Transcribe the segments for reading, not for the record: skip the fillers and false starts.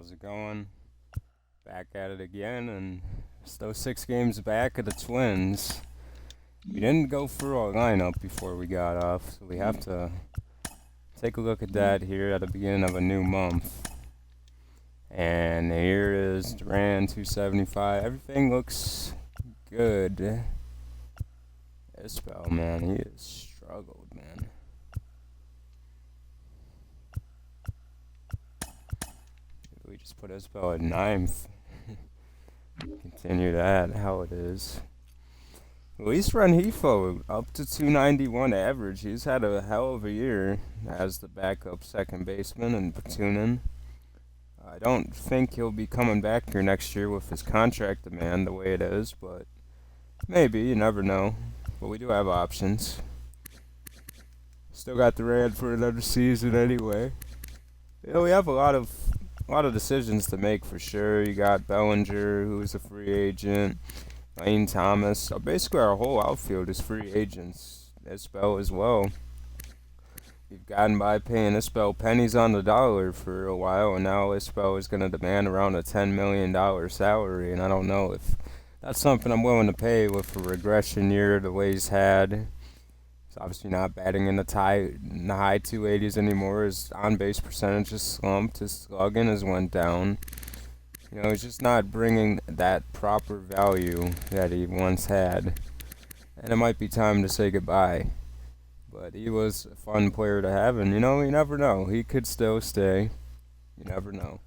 How's it going? Back at it again, and still 6 games back of the Twins. We didn't go through our lineup before we got off, so we have to take a look at that here at the beginning of a new month. And here is Duran 275. Everything looks good. Isbell, man, he has struggled, man. We just put Isbell at ninth. Continue that how it is. Luis Rengifo up to 291 average. He's had a hell of a year as the backup second baseman and platoon. I don't think he'll be coming back here next year with his contract demand the way it is, but maybe, you never know. But we do have options. Still got the Rand for another season anyway. We have a lot of decisions to make for sure. You got Bellinger, who's a free agent. Lane Thomas. So basically, our whole outfield is free agents. Isbell as well. We've gotten by paying Isbell pennies on the dollar for a while, and now Isbell is going to demand around a $10 million salary, and I don't know if that's something I'm willing to pay with a regression year the way he's had. He's obviously not batting in the high 280s anymore. His on-base percentage has slumped. His slugging has went down. He's just not bringing that proper value that he once had. And it might be time to say goodbye. But he was a fun player to have, and you never know. He could still stay. You never know.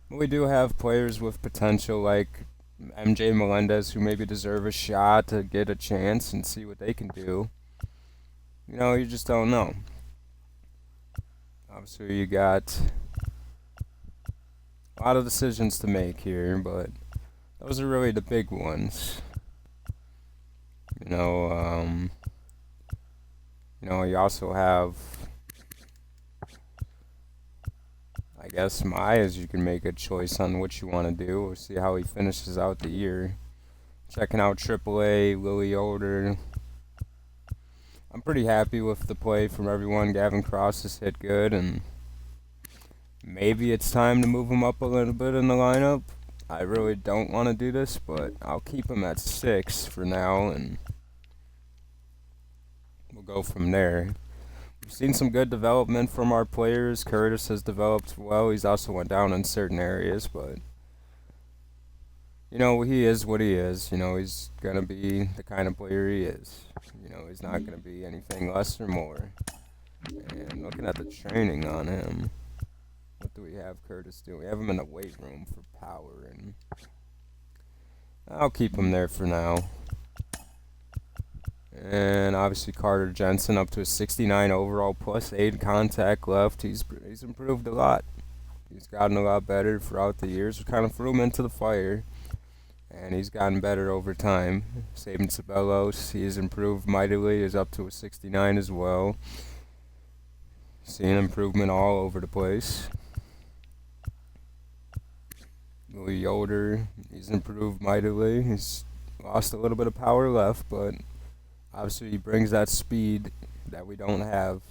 But we do have players with potential like MJ Melendez who maybe deserve a shot to get a chance and see what they can do. You just don't know. Obviously, you got a lot of decisions to make here, but those are really the big ones. You also have, I guess, Myers. You can make a choice on what you want to do. We'll see how he finishes out the year. Checking out AAA, Lily Older. I'm pretty happy with the play from everyone. Gavin Cross has hit good, and maybe it's time to move him up a little bit in the lineup. I really don't want to do this, but I'll keep him at 6 for now, and we'll go from there. We've seen some good development from our players. Curtis has developed well. He's also went down in certain areas, but he is what he is. He's going to be the kind of player he is. He's not going to be anything less or more. And looking at the training on him, what do we have Curtis do? We have him in the weight room for power, and I'll keep him there for now. And obviously Carter Jensen up to a 69 overall plus 8 contact left. He's improved a lot. He's gotten a lot better throughout the years. We kind of threw him into the fire, and he's gotten better over time. Sabin Sabelos, he's improved mightily. Is up to a 69 as well. Seeing improvement all over the place. Louis Yoder, he's improved mightily. He's lost a little bit of power left, but obviously he brings that speed that we don't have,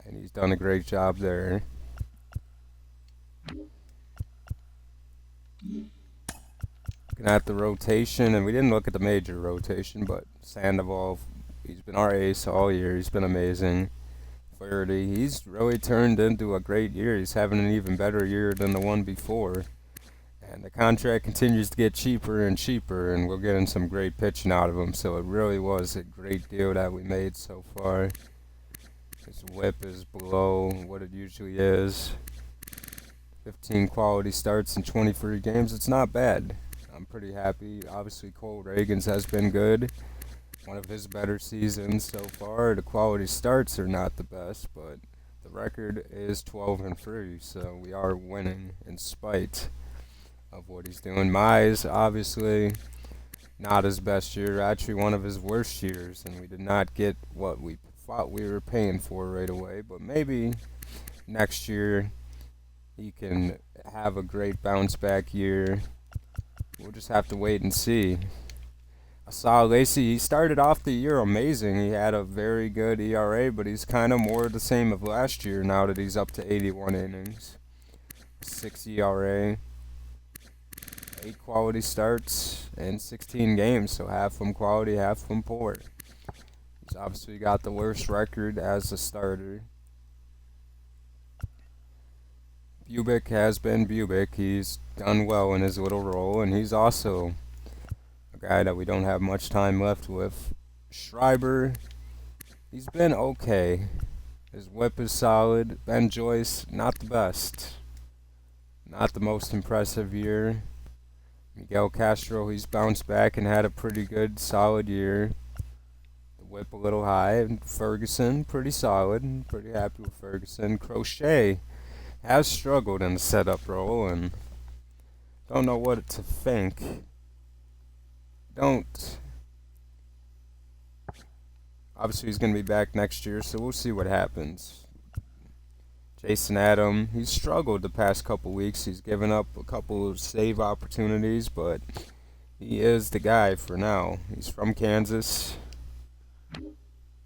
and he's done a great job there. Looking at the rotation, and we didn't look at the major rotation, but Sandoval, he's been our ace all year. He's been amazing. Flaherty, he's really turned into a great year. He's having an even better year than the one before. And the contract continues to get cheaper and cheaper, and we're getting some great pitching out of him. So it really was a great deal that we made so far. His whip is below what it usually is. 15 quality starts in 23 games. It's not bad. I'm pretty happy. Obviously, Cole Reagans has been good. One of his better seasons so far. The quality starts are not the best, but the record is 12-3, so we are winning in spite of what he's doing. Mize, obviously, not his best year. Actually, one of his worst years, and we did not get what we thought we were paying for right away. But maybe next year he can have a great bounce-back year. We'll just have to wait and see. I saw Lacey, he started off the year amazing. He had a very good ERA, but he's kind of more the same of last year now that he's up to 81 innings. .6 ERA, 8 quality starts in 16 games, so half of them quality, half of them poor. He's obviously got the worst record as a starter. Bubic has been Bubic. He's done well in his little role, and he's also a guy that we don't have much time left with. Schreiber, he's been okay. His whip is solid. Ben Joyce, not the best. Not the most impressive year. Miguel Castro, he's bounced back and had a pretty good, solid year. The whip a little high. And Ferguson, pretty solid. Pretty happy with Ferguson. Crochet has struggled in the setup role and don't know what to think. Obviously, he's going to be back next year, so we'll see what happens. Jason Adam, he's struggled the past couple weeks. He's given up a couple of save opportunities, but he is the guy for now. He's from Kansas.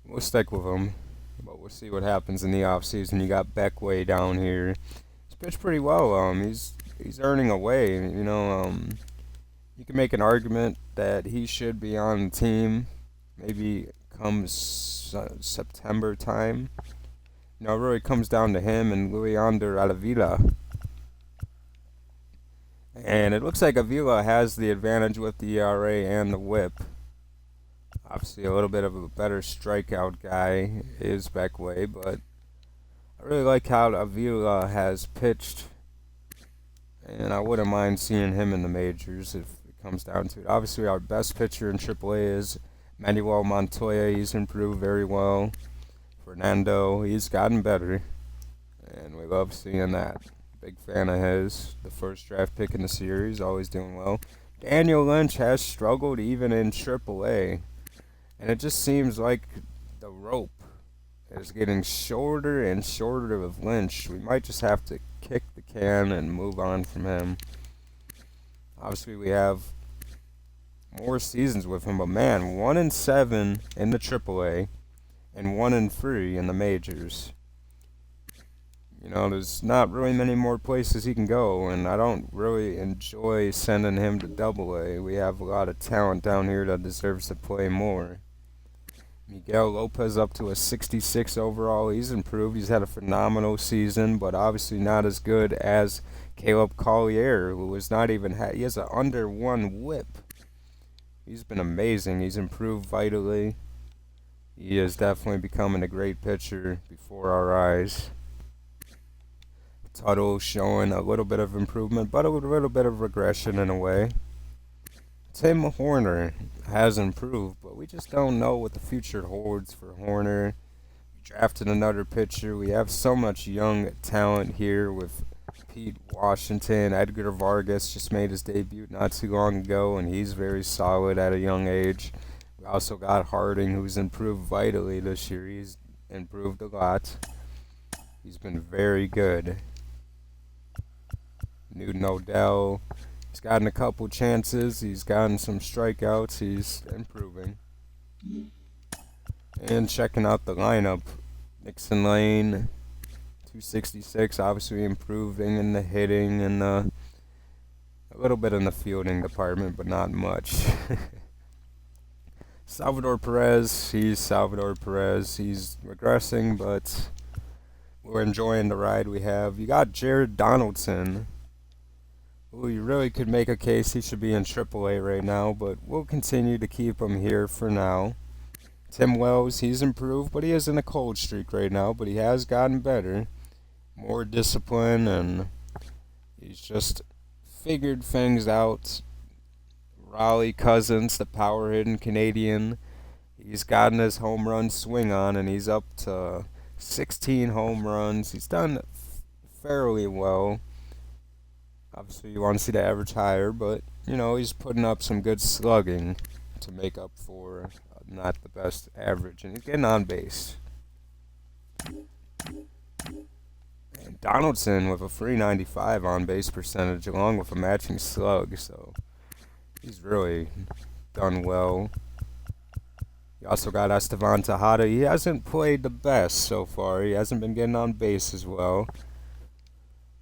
We'll stick with him, but we'll see what happens in the offseason. You got Beckway down here. He's pitched pretty well. He's earning away. You can make an argument that he should be on the team. Maybe comes September time. It really comes down to him and Leander Avila. And it looks like Avila has the advantage with the ERA and the whip. Obviously, a little bit of a better strikeout guy is Beckway, but I really like how Avila has pitched. And I wouldn't mind seeing him in the majors if it comes down to it. Obviously, our best pitcher in AAA is Manuel Montoya. He's improved very well. Fernando, he's gotten better, and we love seeing that. Big fan of his. The first draft pick in the series, always doing well. Daniel Lynch has struggled even in AAA, and it just seems like the rope is getting shorter and shorter with Lynch. We might just have to kick the can and move on from him. Obviously, we have more seasons with him, but man, 1-7 in the AAA. And 1-3 in the majors. There's not really many more places he can go, and I don't really enjoy sending him to AA. We have a lot of talent down here that deserves to play more. Miguel Lopez up to a 66 overall. He's improved. He's had a phenomenal season, but obviously not as good as Caleb Collier, who is not even he has an under 1 whip. He's been amazing. He's improved vitally. He is definitely becoming a great pitcher before our eyes. Tuttle showing a little bit of improvement, but a little bit of regression in a way. Tim Horner has improved, but we just don't know what the future holds for Horner. We drafted another pitcher. We have so much young talent here with Pete Washington. Edgar Vargas just made his debut not too long ago, and he's very solid at a young age. We also got Harding, who's improved vitally this year. He's improved a lot. He's been very good. Newton Odell, he's gotten a couple chances. He's gotten some strikeouts. He's improving. And checking out the lineup, Nixon Lane, 266, obviously improving in the hitting and a little bit in the fielding department, but not much. Salvador Perez, he's Salvador Perez. He's regressing, but we're enjoying the ride we have. You got Jared Donaldson, who you really could make a case he should be in AAA right now, but we'll continue to keep him here for now. Tim Wells, he's improved, but he is in a cold streak right now, but he has gotten better. More discipline, and he's just figured things out. Raleigh Cousins, the power-hitting Canadian, he's gotten his home run swing on, and he's up to 16 home runs. He's done fairly well. Obviously, you want to see the average higher, but, he's putting up some good slugging to make up for not the best average, and he's getting on base. And Donaldson with a .395 on base percentage, along with a matching slug, so he's really done well. You also got Estevan Tejada. He hasn't played the best so far. He hasn't been getting on base as well.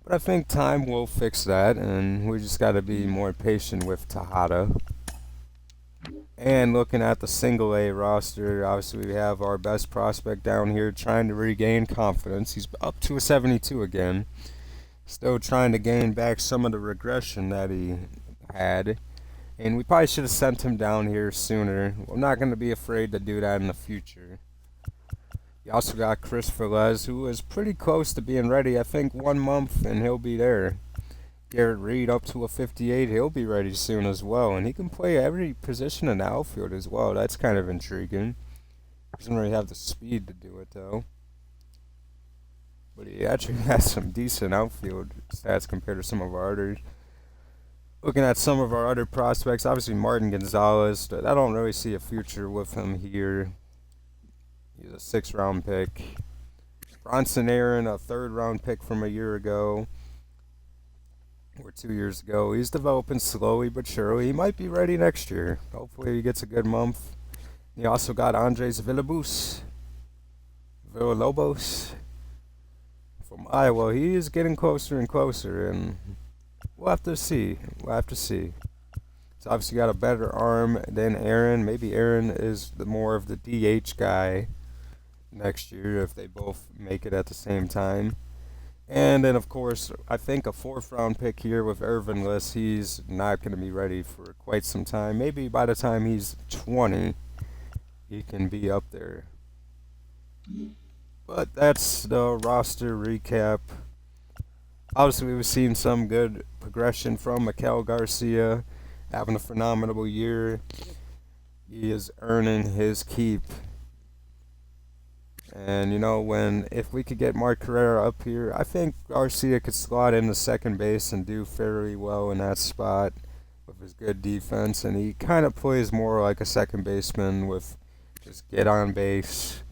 But I think time will fix that, and we just got to be more patient with Tejada. And looking at the single A roster, obviously we have our best prospect down here trying to regain confidence. He's up to a 72 again. Still trying to gain back some of the regression that he had. And we probably should have sent him down here sooner. I'm not going to be afraid to do that in the future. You also got Chris Velez, who is pretty close to being ready. I think 1 month and he'll be there. Garrett Reed up to a 58. He'll be ready soon as well. And he can play every position in the outfield as well. That's kind of intriguing. Doesn't really have the speed to do it, though. But he actually has some decent outfield stats compared to some of our others. Looking at some of our other prospects, obviously Martin Gonzalez. I don't really see a future with him here. He's a 6th-round pick. Bronson Aaron, a 3rd-round pick from a year ago. Or 2 years ago. He's developing slowly but surely. He might be ready next year. Hopefully he gets a good month. You also got Andres Villalobos from Iowa. He is getting closer and closer, and we'll have to see. He's obviously got a better arm than Aaron. Maybe Aaron is the more of the DH guy next year if they both make it at the same time. And then, of course, I think a 4th-round pick here with Irvin List. He's not going to be ready for quite some time. Maybe by the time he's 20, he can be up there. But that's the roster recap. Obviously, we've seen some good progression from Maikel Garcia, having a phenomenal year. He is earning his keep. And, if we could get Mark Carrera up here, I think Garcia could slot into second base and do fairly well in that spot with his good defense. And he kind of plays more like a second baseman with just get on base,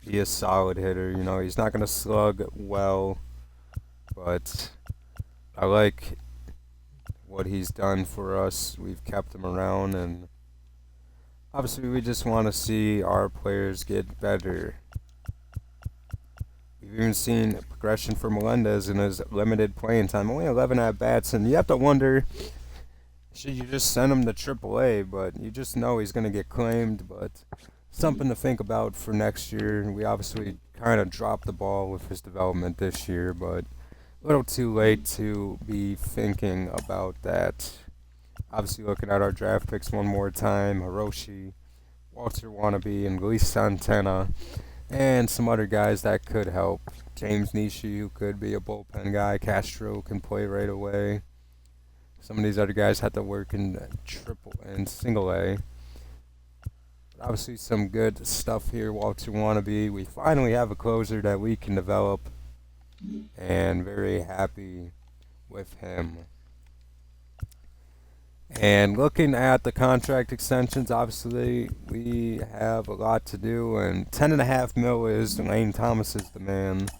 be a solid hitter. He's not going to slug well, but I like what he's done for us. We've kept him around, and obviously, we just want to see our players get better. We've even seen progression for Melendez in his limited playing time. Only 11 at-bats, and you have to wonder, should you just send him to AAA? But you just know he's going to get claimed. But something to think about for next year. We obviously kind of dropped the ball with his development this year, but a little too late to be thinking about that. Obviously, looking at our draft picks one more time, Hiroshi, Walter Wannabe, and Luis Santana, and some other guys that could help. James Nishi, who could be a bullpen guy. Castro can play right away. Some of these other guys had to work in single A. But obviously, some good stuff here. Walter Wannabe. We finally have a closer that we can develop, and very happy with him. And looking at the contract extensions, obviously we have a lot to do, and $10.5 million is Lane Thomas's demand.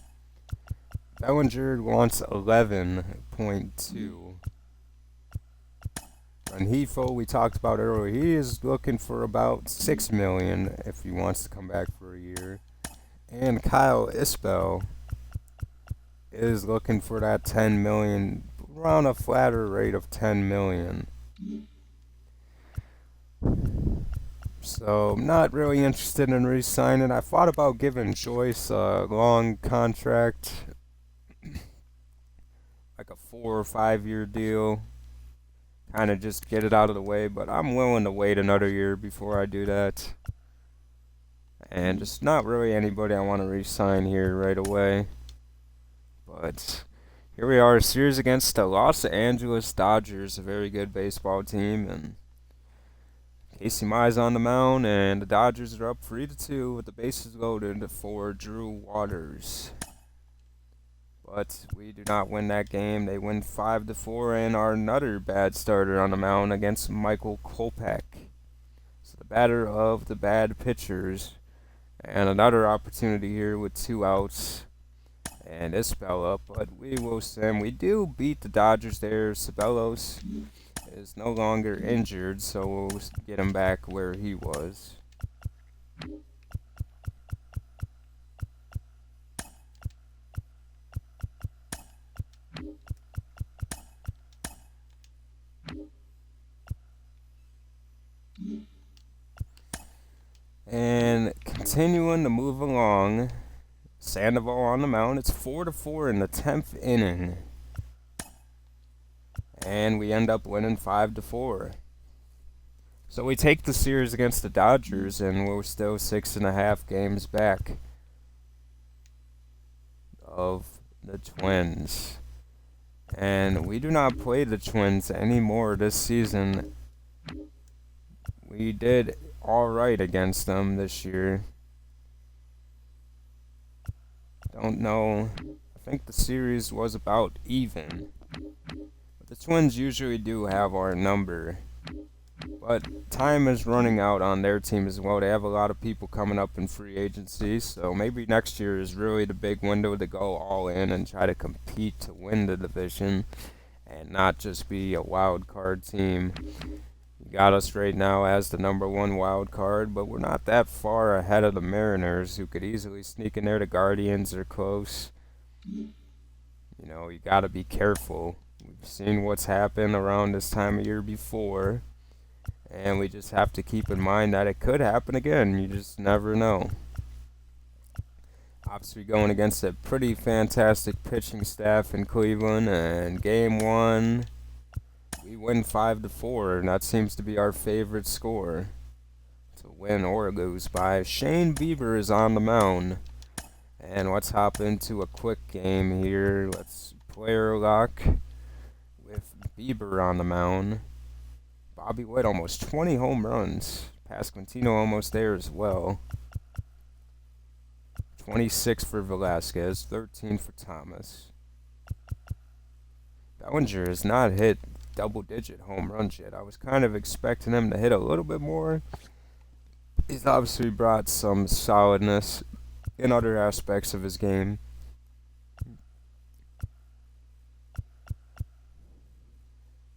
Bellinger wants 11.2. Rengifo, we talked about earlier, he is looking for about $6 million if he wants to come back for a year. And Kyle Isbell is looking for that $10 million, around a flatter rate of $10 million. So, I'm not really interested in re-signing. I thought about giving Joyce a long contract, like a 4 or 5 year deal, kind of just get it out of the way, but I'm willing to wait another year before I do that. And just not really anybody I want to re-sign here right away. But here we are, a series against the Los Angeles Dodgers, a very good baseball team, and Casey Mize on the mound, and the Dodgers are up 3-2 with the bases loaded for Drew Waters. But we do not win that game. They win 5-4, and our another bad starter on the mound against Michael Kopech. So the batter of the bad pitchers, and another opportunity here with 2 outs. And Isbell up, but we will send. We do beat the Dodgers there. Ceballos is no longer injured, so we'll get him back where he was. continuing to move along. Sandoval on the mound. It's 4-4 in the 10th inning. And we end up winning 5-4. So we take the series against the Dodgers, and we're still 6.5 games back of the Twins. And we do not play the Twins anymore this season. We did all right against them this year. Don't know. I think the series was about even. But the Twins usually do have our number. But time is running out on their team as well. They have a lot of people coming up in free agency, so maybe next year is really the big window to go all in and try to compete to win the division and not just be a wild card team. You got us right now as the number 1 wild card, but we're not that far ahead of the Mariners, who could easily sneak in there. The Guardians are close. You know, you got to be careful. We've seen what's happened around this time of year before. And we just have to keep in mind that it could happen again. You just never know. Obviously going against a pretty fantastic pitching staff in Cleveland. And game 1, we win 5-4. And that seems to be our favorite score to win or lose by. Shane Bieber is on the mound. And let's hop into a quick game here. Let's player lock with Bieber on the mound. Bobby Witt almost 20 home runs. Pasquantino almost there as well. 26 for Velasquez, 13 for Thomas. Bellinger has not hit double-digit home runs yet. I was kind of expecting him to hit a little bit more. He's obviously brought some solidness in other aspects of his game.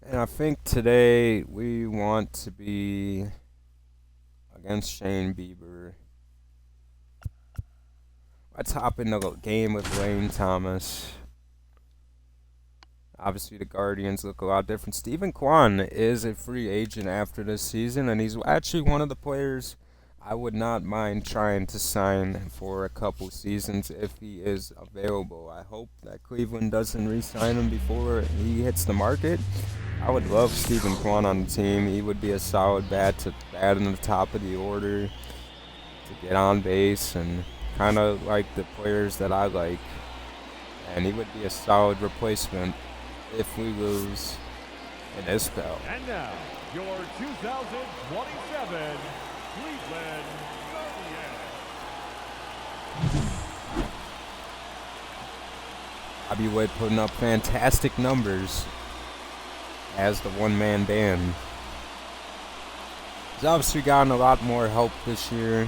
And I think today we want to be against Shane Bieber. Let's hop into the game with Lane Thomas. Obviously, the Guardians look a lot different. Stephen Kwan is a free agent after this season, and he's actually one of the players I would not mind trying to sign for a couple seasons if he is available. I hope that Cleveland doesn't re-sign him before he hits the market. I would love Stephen Kwan on the team. He would be a solid bat to bat in the top of the order, to get on base, and kind of like the players that I like. And he would be a solid replacement if we lose in this spell. And now, your 2027 Cleveland Guardians. Bobby Witt putting up fantastic numbers as the one-man band. He's obviously gotten a lot more help this year,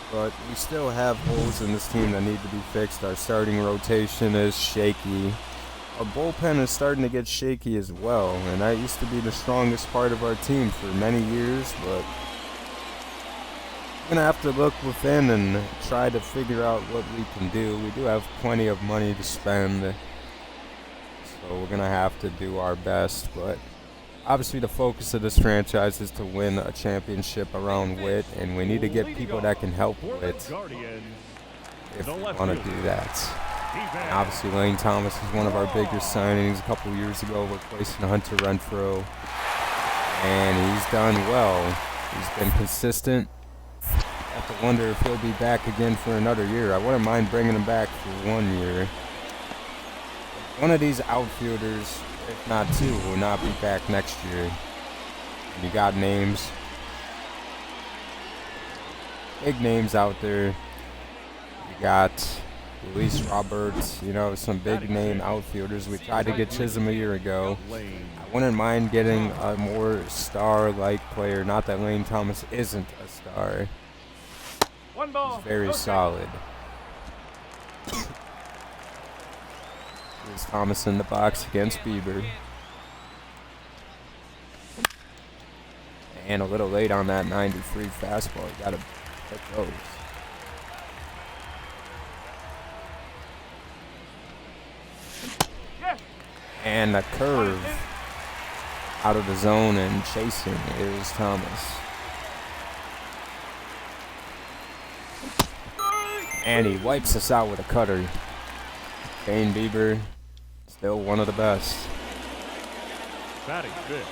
but we still have holes in this team that need to be fixed. Our starting rotation is shaky. Our bullpen is starting to get shaky as well, and that used to be the strongest part of our team for many years, but we're going to have to look within and try to figure out what we can do. We do have plenty of money to spend, so we're going to have to do our best, but obviously the focus of this franchise is to win a championship around Witt, and we need to get people that can help Witt if we want to do that. And obviously Lane Thomas is one of our bigger signings a couple years ago, replacing Hunter Renfroe, and he's done well. He's been consistent. I have to wonder if he'll be back again for another year. I wouldn't mind bringing him back for 1 year. One of these outfielders, if not two, will not be back next year. You got names. Big names out there. You got Luis Roberts, you know, some big name outfielders. We tried to get Chisholm a year ago. I wouldn't mind getting a more star-like player. Not that Lane Thomas isn't a star. He's very solid. Here's Thomas in the box against Bieber. And a little late on that 93 fastball. You gotta hit those. And a curve out of the zone and chasing is Thomas. And he wipes us out with a cutter. Shane Bieber, still one of the best. Batting fifth,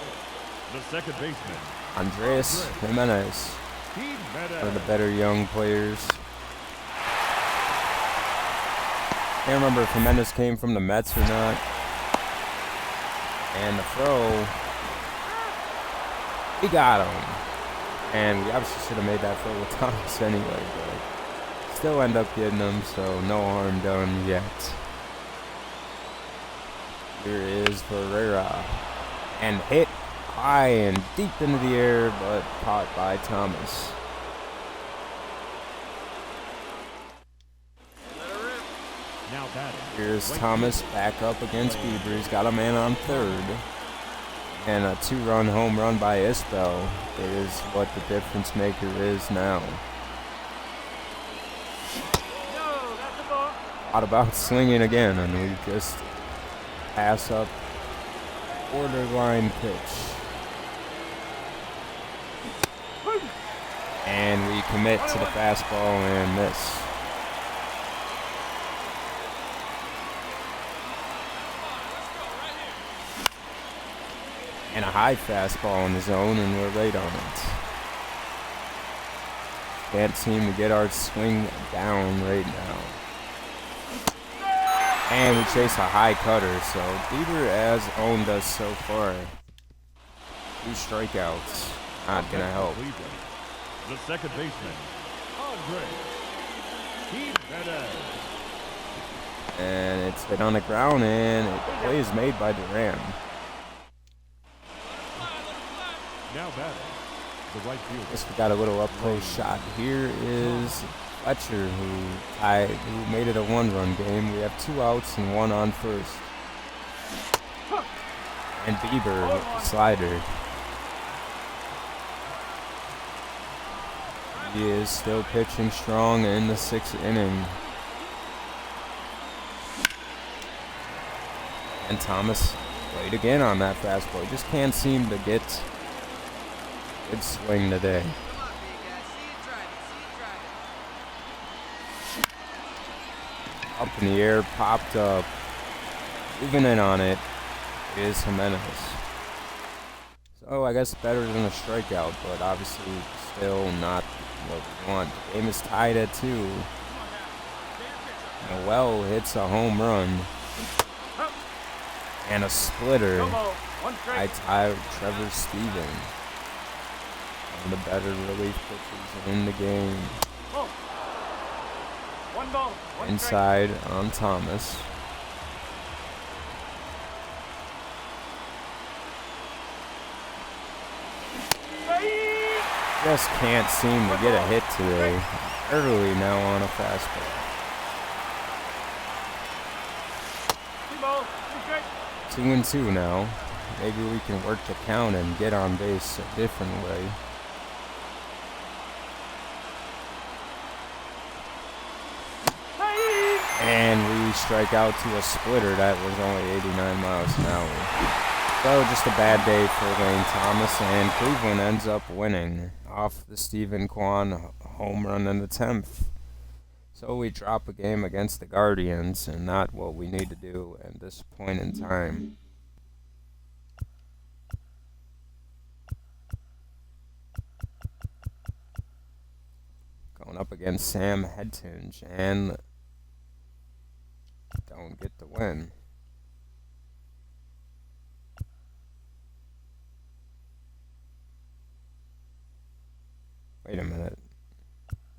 the second baseman, Andres Jimenez, one of the better young players. Can't remember if Jimenez came from the Mets or not. And the throw, we got him. And we obviously should have made that throw with Thomas anyway, but still end up getting him, so no harm done yet. Here is Ferreira. And hit high and deep into the air, but caught by Thomas. Now batting. Here's Thomas back up against Bieber. He's got a man on third. And a 2-run home run by Isbell is what the difference maker is now. Thought about swinging again, and we just pass up borderline pitch. And we commit to the fastball and miss. And a high fastball in the zone, and we're late on it. Can't seem to get our swing down right now. And we chase a high cutter, so Bieber has owned us so far. 2 strikeouts. Not gonna help. The second baseman, Andre Jimenez. And it's hit on the ground, and the play is made by Duran. Now batting, the right fielder. Guess we got a little up-close shot. Here is Fletcher, who made it a 1-run game. We have 2 outs and 1 on first. And Bieber with the slider. He is still pitching strong in the 6th inning. And Thomas played again on that fastball. He just can't seem to get good swing today. Up in the air, popped up. Moving in on it is Jimenez. So I guess better than a strikeout, but obviously still not what we want. The game is tied at 2. Noel hits a home run. And a splitter by Trevor Stevens. One of the better relief pitchers in the game. Inside on Thomas. Just can't seem to get a hit today. Early now on a fastball. 2-2 now. Maybe we can work the count and get on base a different way. And we strike out to a splitter that was only 89 miles an hour. So just a bad day for Lane Thomas, and Cleveland ends up winning off the Stephen Kwan home run in the 10th. So we drop a game against the Guardians, and not what we need to do at this point in time. Going up against Sam Hedtunge, and don't get the win. Wait a minute.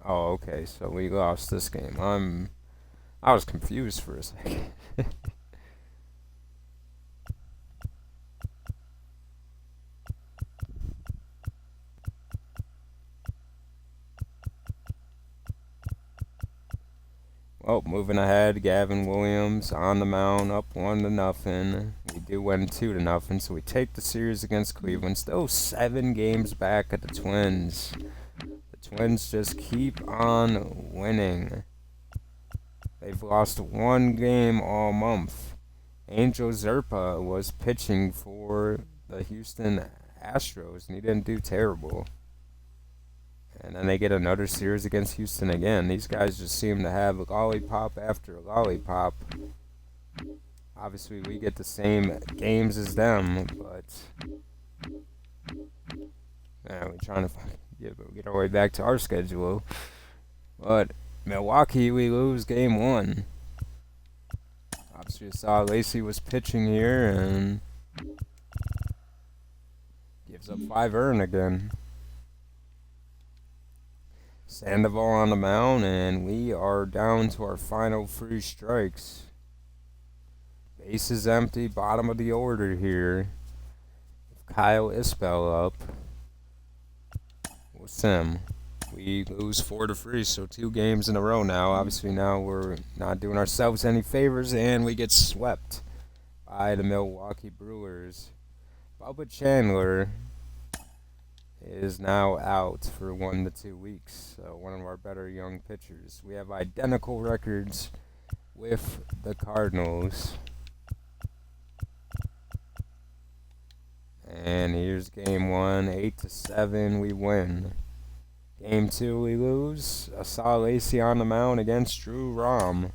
Oh, okay, so we lost this game. I was confused for a second. Well, moving ahead, Gavin Williams on the mound, up 1-0. We do win 2-0, so we take the series against Cleveland. Still 7 games back at the Twins. The Twins just keep on winning. They've lost 1 game all month. Angel Zerpa was pitching for the Houston Astros, and he didn't do terrible. And then they get another series against Houston again. These guys just seem to have a lollipop after a lollipop. Obviously, we get the same games as them, but yeah, we're trying to get our way back to our schedule. But Milwaukee, we lose game 1. Obviously, I saw Lacey was pitching here and gives up 5 earned again. Sandoval on the mound, and we are down to our final 3 strikes. Base is empty, bottom of the order here. Kyle Isbell up. With him. We lose 4-3, so 2 games in a row now. Obviously now we're not doing ourselves any favors, and we get swept by the Milwaukee Brewers. Bubba Chandler is now out for 1 to 2 weeks. So one of our better young pitchers. We have identical records with the Cardinals. And here's game 1, 8-7, we win. Game 2, we lose. I saw Lacey on the mound against Drew Rom.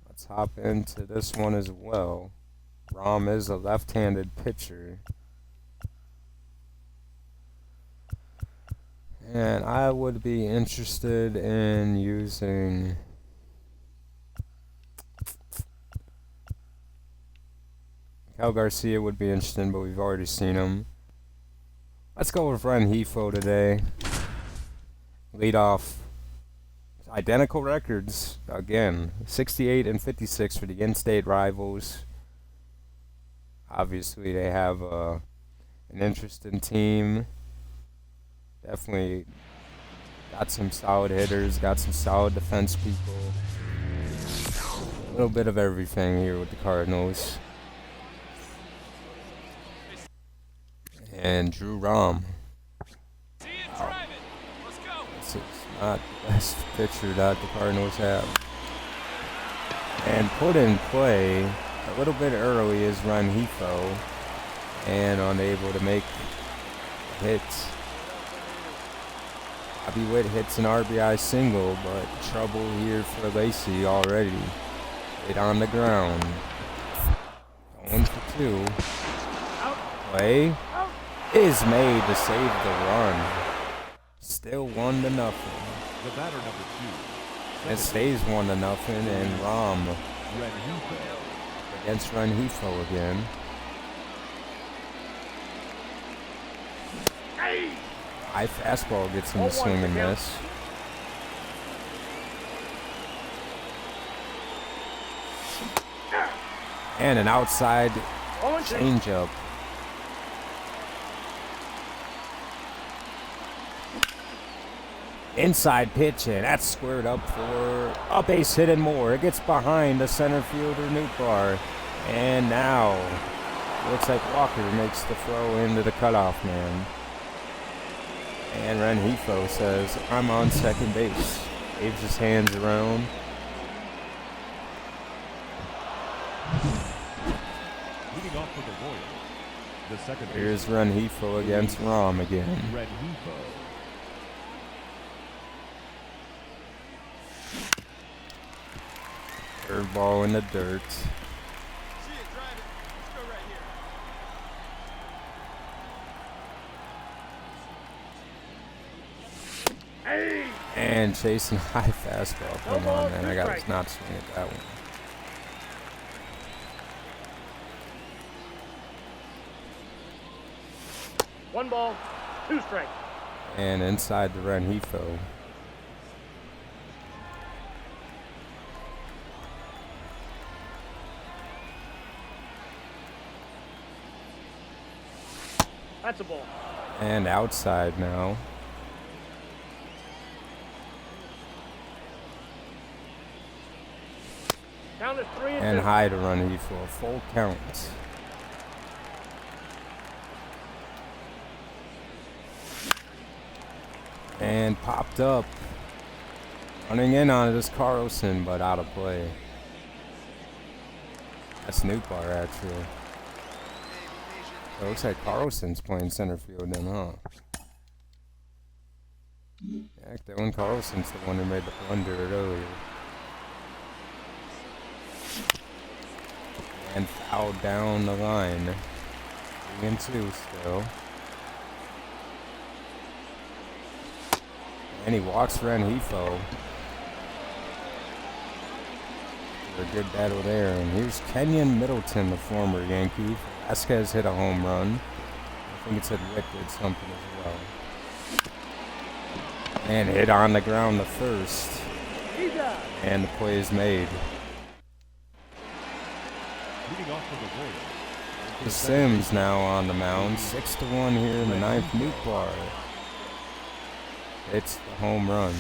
Let's hop into this one as well. Rom is a left-handed pitcher. And I would be interested in using Cal Garcia would be interesting, but we've already seen him. Let's go with Rengifo today. Lead off. Identical records again. 68 and 56 for the in-state rivals. Obviously, they have an interesting team. Definitely got some solid hitters, got some solid defense people. A little bit of everything here with the Cardinals. And Drew Rom. Wow. This is not the best pitcher that the Cardinals have. And put in play a little bit early is Rengifo, and unable to make hits. Bobby Witt hits an RBI single, but trouble here for Lacey already. Hit on the ground. Going for 2. Play is made to save the run. Still 1-0. The batter number 2. It stays 1-0, and Rom Rengifo. against Rengifo again. High fastball gets him to swing and miss. And an outside changeup. Inside pitch, and that's squared up for a base hit and more. It gets behind the center fielder, Nootbaar. And now, looks like Walker makes the throw into the cutoff man. And Rengifo says, I'm on second base. Waves his hands around. Leading off for the Royals, the second Here's Rengifo against Rom again. Rengifo. Curveball in the dirt. And chasing high fastball. Come on, man. I got to not swing at that one. One ball, 2 strikes. And inside the Rengifo. That's a ball. And outside now. Count is 3 and And 2. high to Rengifo. Full count. And popped up. Running in on it is Carlson, but out of play. That's Nootbaar, actually. It looks like Carlson's playing center field then, huh? Yeah, Dylan Carlson's the one who made the blunder earlier. And fouled down the line. 3-2 still. And he walks Renhefo. A good battle there. And here's Kenyon Middleton, the former Yankee. Vasquez hit a home run. I think it said Witt did something as well. And hit on the ground the first. And the play is made. Leading off for the Royals. The Sims now on the mound. 6-1 here in the ninth. Nootbaar hits the home run.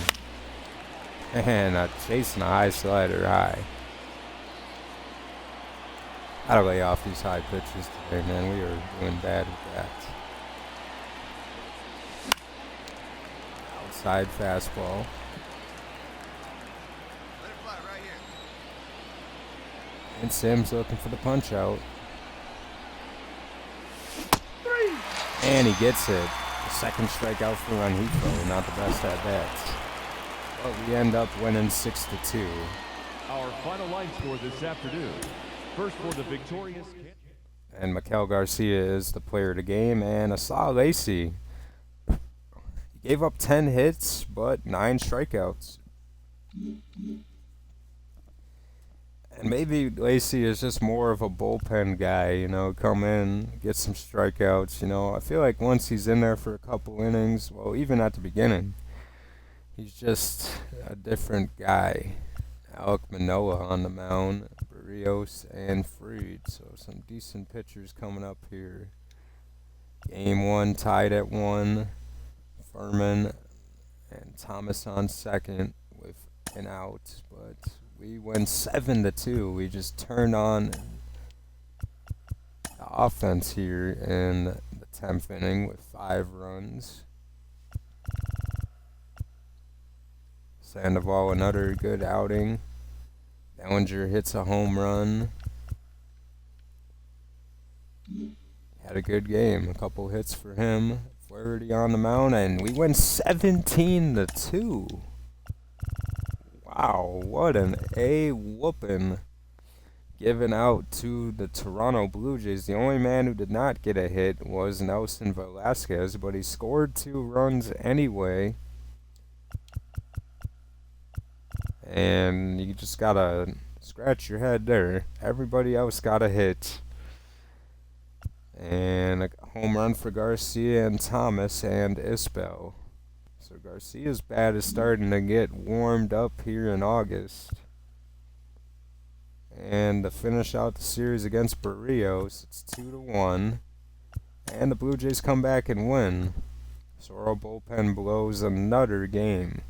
And chasing a high slider high. Gotta lay off these high pitches today, man. We are doing bad with that. Outside fastball. Let it fly right here. And Sims looking for the punch out. And he gets it. The second strikeout for Renhefo. Not the best at bats. But we end up winning 6-2. Our final line score this afternoon. First for the victorious. And Maikel Garcia is the player of the game. And Asa Lacy. He gave up 10 hits, but 9 strikeouts. And maybe Lacy is just more of a bullpen guy, you know, come in, get some strikeouts, you know. I feel like once he's in there for a couple innings, well, even at the beginning, he's just a different guy. Alek Manoah on the mound, Barrios and Fried, so some decent pitchers coming up here. Game 1 tied at 1. Furman and Thomas on second with an out, but we went 7-2. We just turned on the offense here in the 10th inning with 5 runs. Sandoval, another good outing. Bellinger hits a home run. Had a good game. A couple hits for him. Flaherty on the mound, and we went 17-2. Wow, what an A-whooping given out to the Toronto Blue Jays. The only man who did not get a hit was Nelson Velasquez, but he scored 2 runs anyway. And you just gotta scratch your head there. Everybody else got a hit. And a home run for Garcia and Thomas and Isbell. So Garcia's bat is starting to get warmed up here in August. And to finish out the series against Barrios, it's 2-1. And the Blue Jays come back and win. So our bullpen blows another game.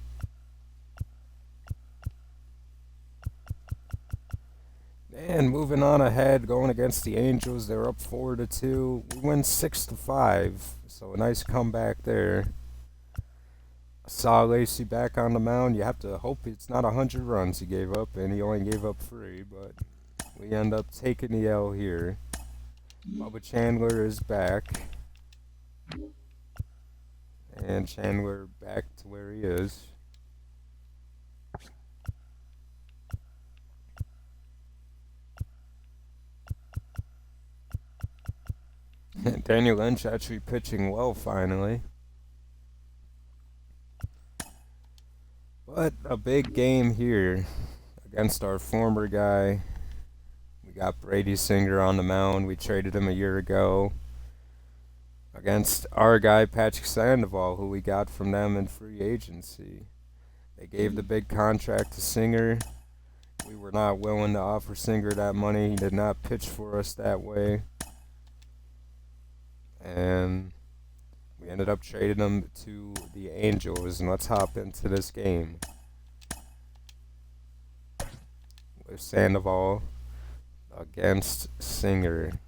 And moving on ahead, going against the Angels, they're up 4-2. We win 6-5, so a nice comeback there. Saw Lacy back on the mound. You have to hope it's not 100 runs he gave up, and he only gave up 3, but we end up taking the L here. Bubba Chandler is back. And Chandler back to where he is. Daniel Lynch actually pitching well finally. But a big game here against our former guy. We got Brady Singer on the mound. We traded him a year ago. Against our guy Patrick Sandoval, who we got from them in free agency. They gave the big contract to Singer. We were not willing to offer Singer that money. He did not pitch for us that way. And we ended up trading him to the Angels. And let's hop into this game with Sandoval against Singer.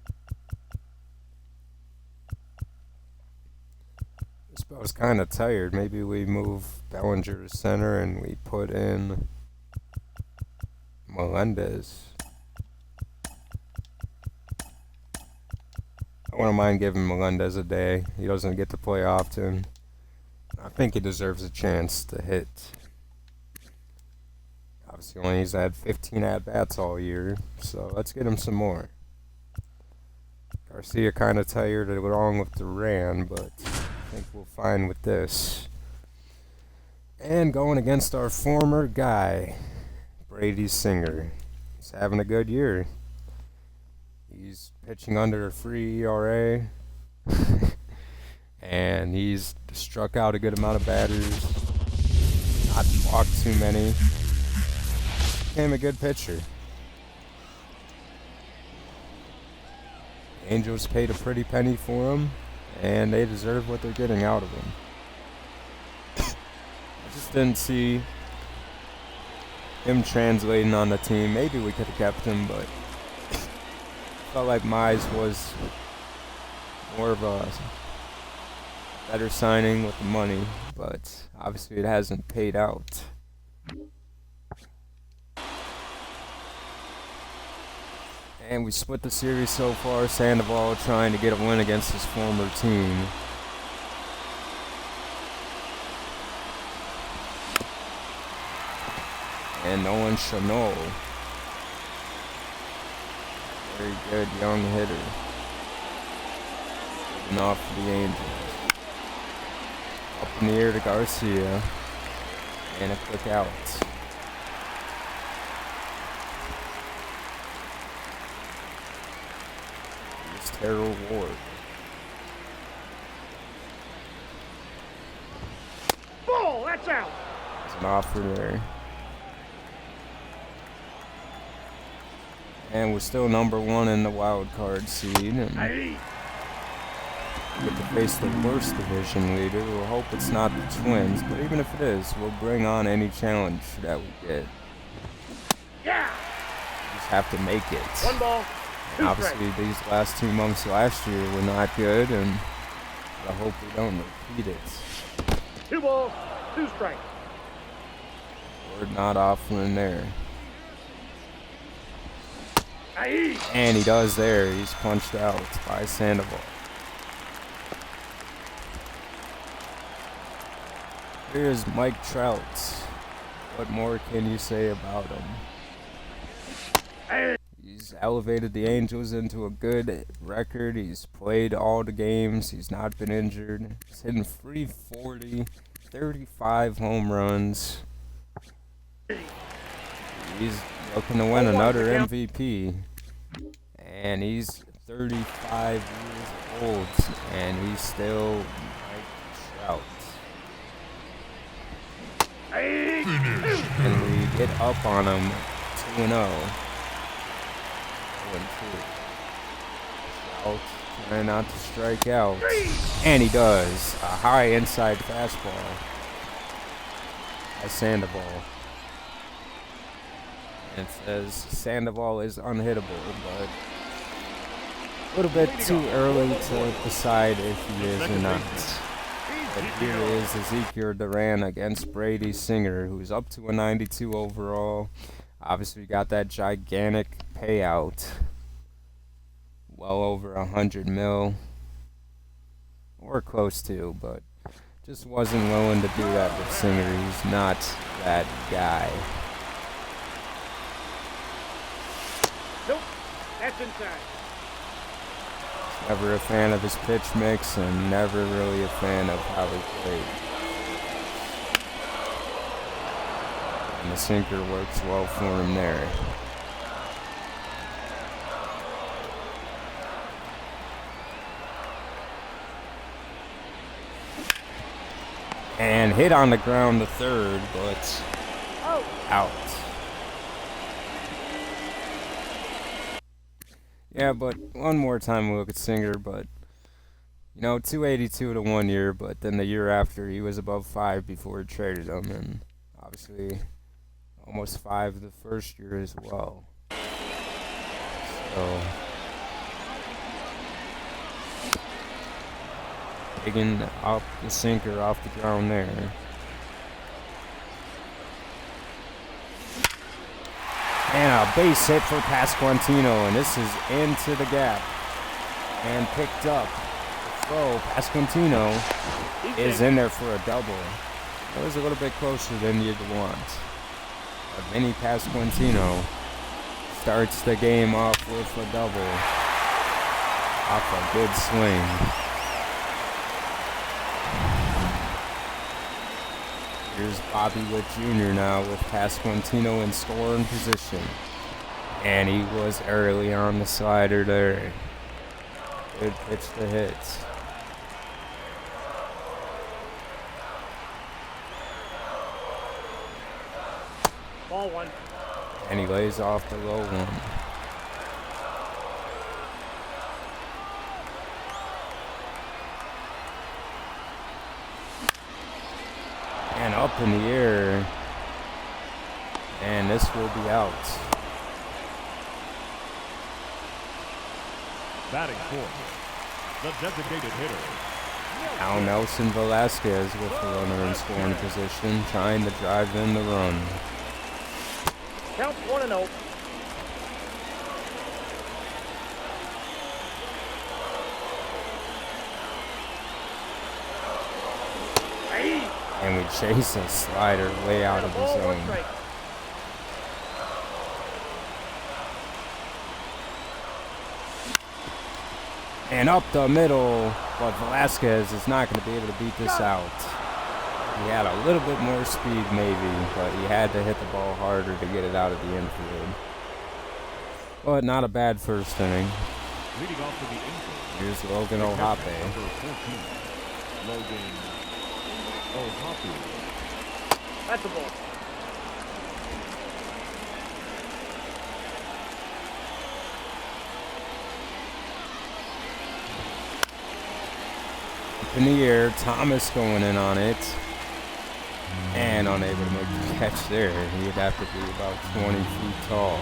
This ball's kind of tired. Maybe we move Bellinger to center and we put in Melendez. I wouldn't mind giving Melendez a day. He doesn't get to play often. I think he deserves a chance to hit. Obviously, only he's had 15 at-bats all year, so let's get him some more. Garcia kind of tired along with Duran, but I think we'll find with this. And going against our former guy, Brady Singer. He's having a good year. He's pitching under a 3 ERA. And he's struck out a good amount of batters. Not walked too many. Became a good pitcher. The Angels paid a pretty penny for him, and they deserve what they're getting out of him. I just didn't see him translating on the team. Maybe we could have kept him, but felt like Mize was more of a better signing with the money, but obviously it hasn't paid out. And we split the series so far. Sandoval trying to get a win against his former team. And Nolan Chanot. Very good young hitter. Good enough for the Angels. Up in the air to Garcia. And a quick out. Here's Terrell Ward. Ball, that's out. There's an offer there. And we're still number 1 in the wild card seed. And Aye. we get to face the worst division leader. We'll hope it's not the Twins, but even if it is, we'll bring on any challenge that we get. Yeah. We just have to make it. 1 ball, 2 And obviously, these last 2 months last year were not good, and I hope we don't repeat it. 2 balls, 2 strikes. We're not offering there. Aye. And he does there. He's punched out by Sandoval. Here's Mike Trout. What more can you say about him? Aye. He's elevated the Angels into a good record. He's played all the games. He's not been injured. He's hitting .340, 35 home runs. He's looking to win another MVP. And he's 35 years old, and he's still Mike Trout. Aye. And we get up on him 2-0. 0-2. Trout trying not to strike out. And he does. A high inside fastball by Sandoval. And it says Sandoval is unhittable, but a little bit too early to decide if he is or not. But here is Ezekiel Duran against Brady Singer, who's up to a 92 overall. Obviously, we got that gigantic payout. Well over 100 mil. Or close to, but just wasn't willing to do that with Singer. He's not that guy. Nope, that's inside. Never a fan of his pitch mix and never really a fan of how he played. And the sinker works well for him there. And hit on the ground the third, but out. Yeah, but one more time we look at Singer, but, you know, 282 to 1 year, but then the year after he was above 5 before we traded him, and obviously almost 5 the first year as well. So, digging up the sinker off the ground there. And a base hit for Pasquantino, and this is into the gap. And picked up. Throw. Pasquantino He's is in there for a double. It was a little bit closer than you'd want. But Vinny Pasquantino starts the game off with a double. Off a good swing. Here's Bobby Witt Jr. now with Pasquantino in scoring position. And he was early on the slider there. Good pitch to hit. Ball one. And he lays off the low one. And up in the air. And this will be out. Batting fourth, the designated hitter. Now Nelson Velasquez with the runner in scoring position, trying to drive in the run. Count 1-0. Aye. And we chase a slider way out of the Ball, one zone. strike. And up the middle, but Velasquez is not going to be able to beat this out. He had a little bit more speed maybe, but he had to hit the ball harder to get it out of the infield. But not a bad first inning. Leading off to the infield. Here's Logan Number Ohape. 14, Logan Ohape. That's a ball. Up in the air, Thomas going in on it. And unable to make the catch there. He'd have to be about 20 feet tall.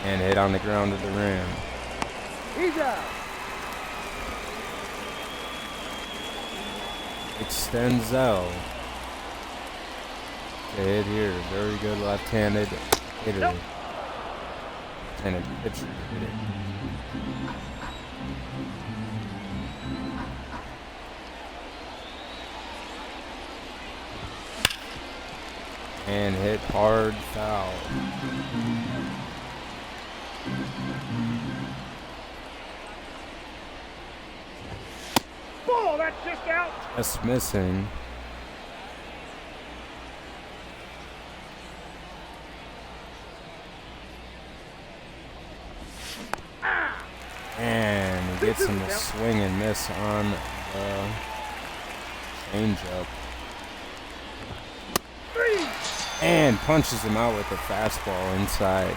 And hit on the ground of the rim. He's out. Extends L. To hit here. Very good left-handed hitter. Nope. Left-handed pitcher hitter. And hit hard foul. Ball, that's just out. Just missing. And he gets him a swing and miss on the changeup. Three. And punches him out with a fastball inside.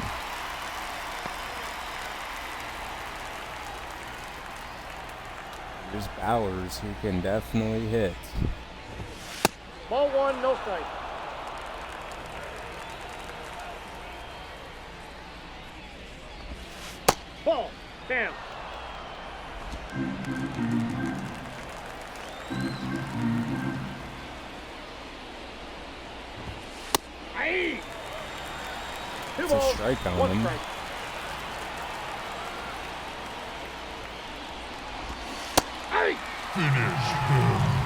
There's Bowers, who can definitely hit. Ball one, no strike. Ball, down. Aye. Two It's a balls, strike on one him. strike. Aye. Finish.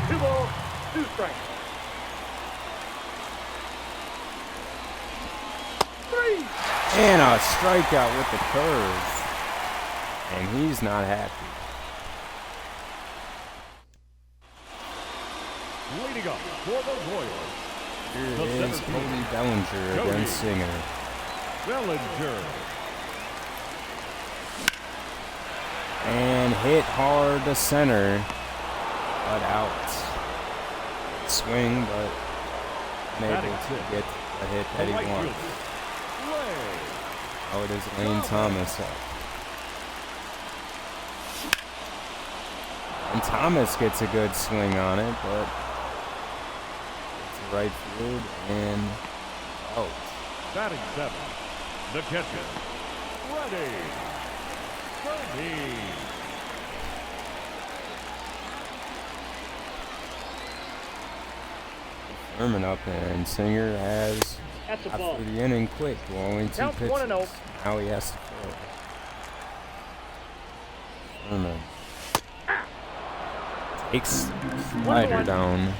Two balls, two strikes. Three. And a strikeout with the curve. And he's not happy. Leading up for the Royals, Here The is center Cody field. Bellinger Cody. against Singer. Bellinger. And hit hard to center. But out. Swing, but unable Batting to sixth. get the hit that The he right wants. fielder, Ray. Oh, it is Lane Thomas up. And Thomas gets a good swing on it, but it's right field and out. Batting seven, the catcher, Freddie. Freddie. Furman up there, and Singer has, That's a ball. after the inning, quit. Well, only two Count pitches. 1-0. Now he has to throw. Turner takes the slider down.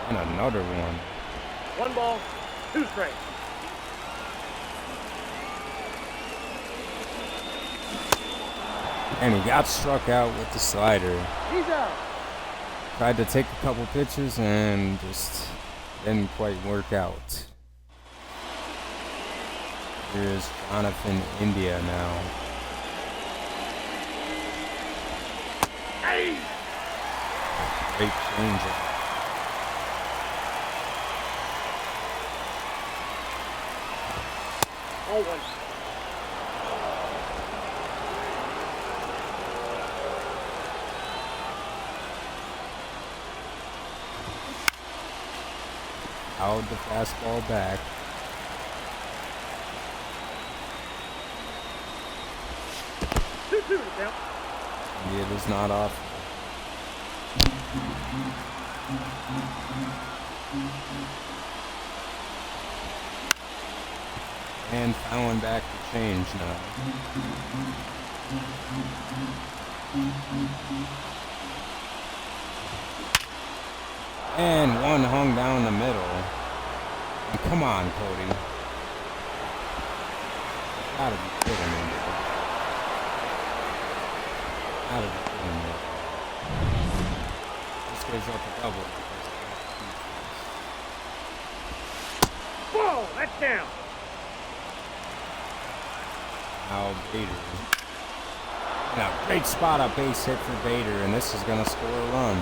And another one. 1 ball, 2 strikes. And he got struck out with the slider. He's out. Tried to take a couple pitches and just didn't quite work out. Here's Jonathan India now. Great changeup. All 1. Held the fastball back. 2-2 to count. It is not off. And fouling back to change now. And one hung down the middle. And come on, Cody. You gotta be kidding me. Gotta be kidding me. This goes up a double. Whoa, that's down. Now Bader. Now, great spot up base hit for Bader, and this is gonna score a run.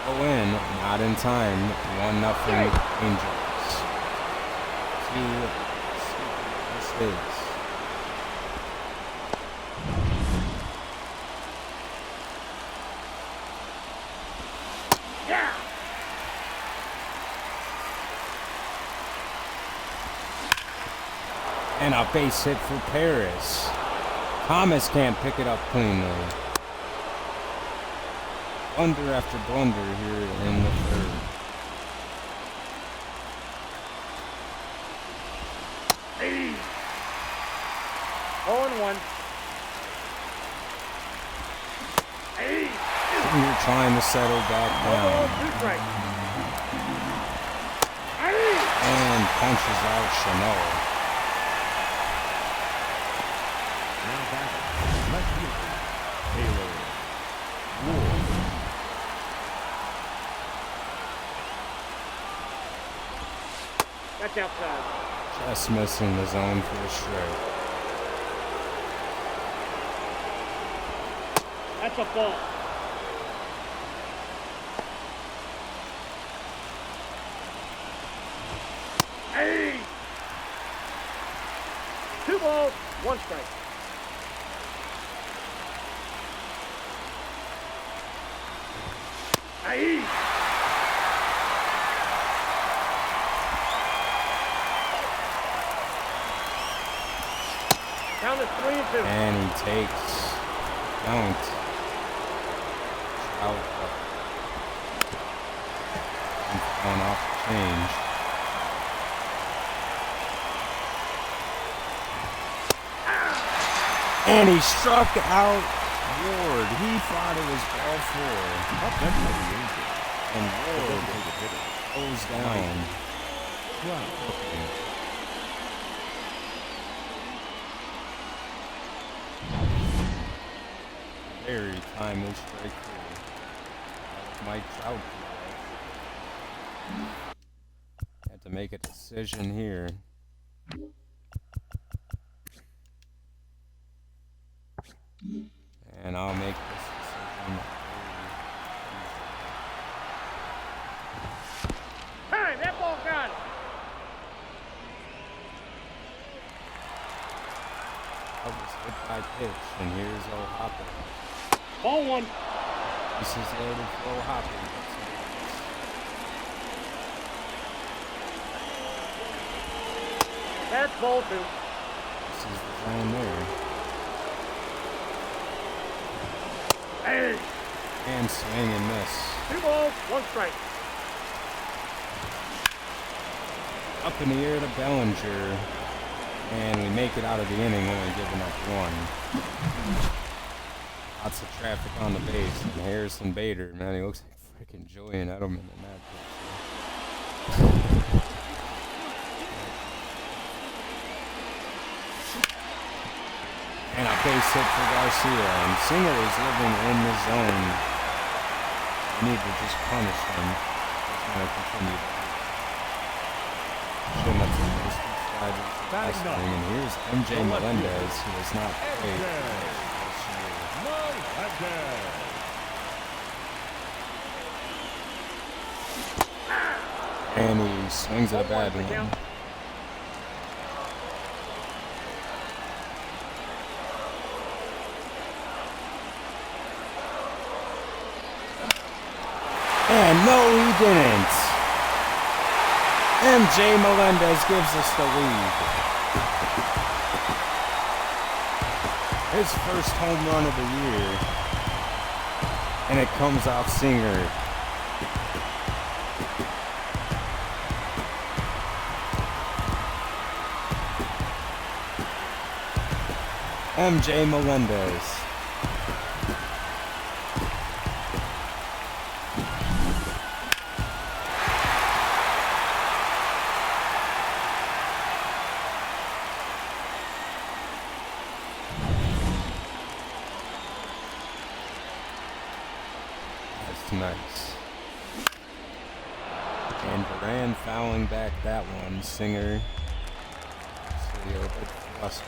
Go in, not in time. 1-0 Angels. 2 mistakes. Yeah. And a base hit for Paris. Thomas can't pick it up cleanly. Blunder after blunder here in the third. Hey. 0-1. Hey. You're trying to settle back Ball, down. 2 strikes. Hey. And punches out Chanel. Now back. Left fielder. Taylor Ward. That's outside. Just missing the zone for the strike. That's a ball. Hey. 2 balls, 1 strike. Hey. Count is 3-2. And he takes count. Out up. And going off the change. And he struck out Ward. He thought it was ball 4. Up next by the Angels. And The Ward designated hitter. goes down. Wow. Very timely strike here. Mike Trout. Had to make a decision here. And I'll make this decision. Time, that ball got it. I was hit by pitch, and here's O'Hoppe. Ball 1. This is loaded for O'Hoppe. That's ball 2. This is the zone there. Hey. And swing and miss. 2 balls, 1 strike. Up in the air to Bellinger. And we make it out of the inning, only giving up one. Lots of traffic on the base. And Harrison Bader, man, he looks like freaking Julian Edelman in that picture. And a base hit for Garcia. And Singer is living in the zone. We need to just punish him. He's going to continue to shouldn't have taken this last inning. And here's MJ Melendez, who is not played this year. And he swings at a bad one. And no, he didn't. MJ Melendez gives us the lead. His first home run of the year. And it comes off Singer. MJ Melendez. Nice. And Duran fouling back that one. Singer. Still a bit flustered.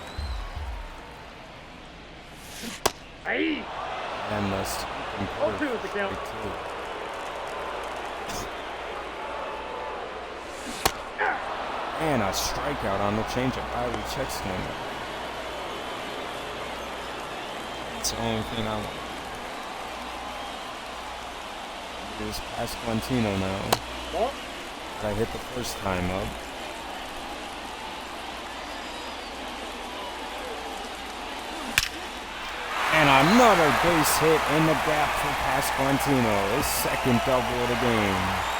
Hey! And the sweeping Oh, curve. two is the count. And a strikeout on the changeup. Riley checks him. That's the only thing I want. Here's Pasquantino now. Ball. I hit the first time up. And another base hit in the gap for Pasquantino. His second double of the game.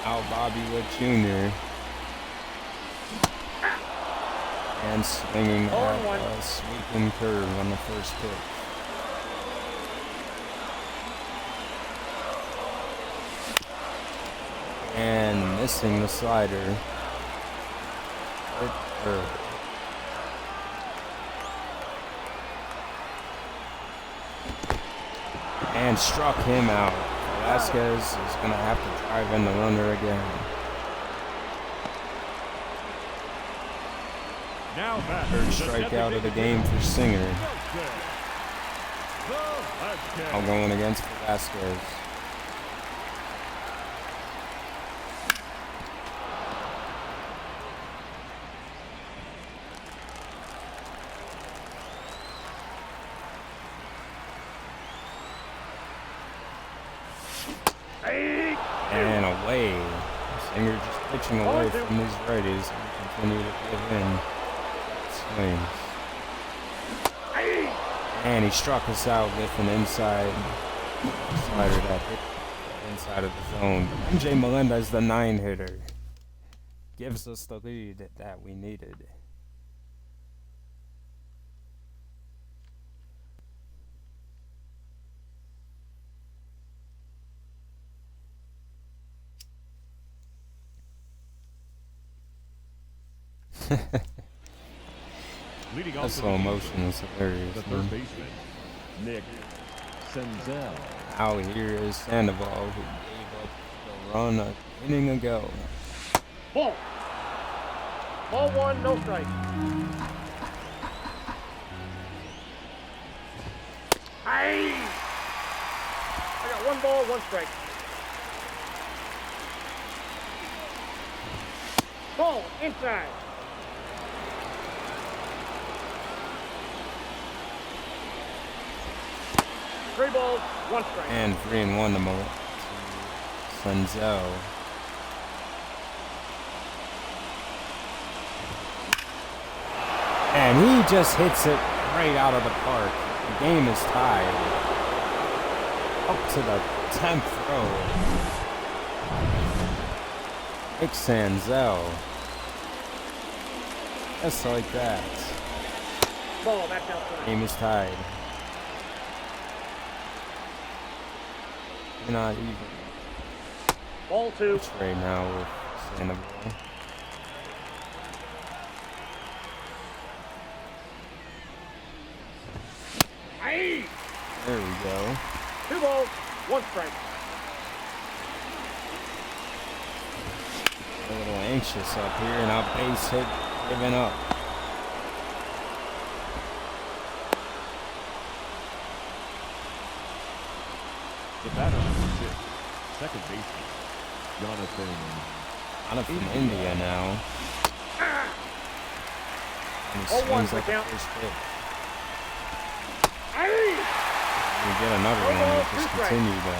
Now Bobby Witt Jr. And swinging at a sweeping curve on the first pitch. And missing the slider. Good curve. And struck him out. Velasquez is going to have to drive in the runner again. Now back. Third strikeout of the game for Singer. All going against Velasquez. And away. Singer just pitching away from these righties and continue to give in. Swings. And he struck us out with an inside slider that hit inside of the zone. MJ Melendez, the 9-hitter, gives us the lead that we needed. That slow motion is hilarious. The third baseman, Nick Senzel. Out here is Sandoval, who gave up the run an inning ago. Ball. Ball one, no strike. Hey! I got 1 ball, 1 strike. Ball inside. Three balls, 1 strike. And 3-1 to Senzel. And he just hits it right out of the park. The game is tied. Up to the 10th row. Nick Senzel. Just like that. Ball back outside. Game is tied. You're not even. Ball 2. It's right now with Sandoval. Aye. There we go. 2 balls, 1 strike. A little anxious up here, and a base hit, giving up. The batter number 6, second baseman, Jonathan. Out from India now. And he 0-1 swings for like a count. first pitch. Aye. We get another One one. ball, Just 2 strikes. continue to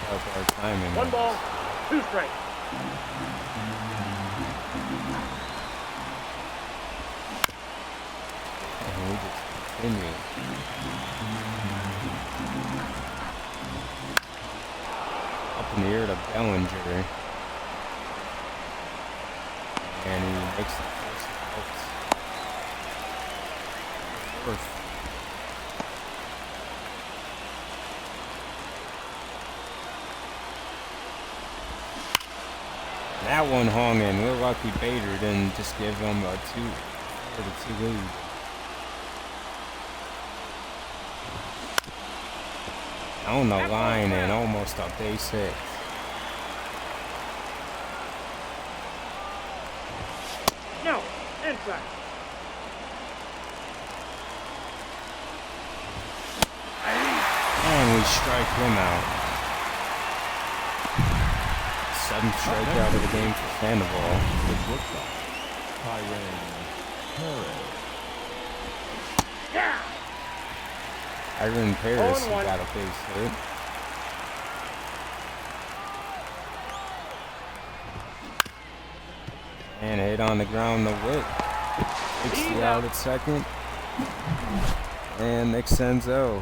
help our timing. 1 ball, 2 strikes. And we just continue. Up in the air to Bellinger. And he makes the first out. Fourth. That one hung in. We're lucky Bader didn't just give him a 4-2 lead. On the line and almost a base hit. No, inside. And we strike him out. 7th strikeout of the game for Sandoval. The shortstop, Kyren Perez. Yeah. Iron Paris 0-1. got a base hit. And hit on the ground, the Witt. Takes the out at second. And Nick Senzel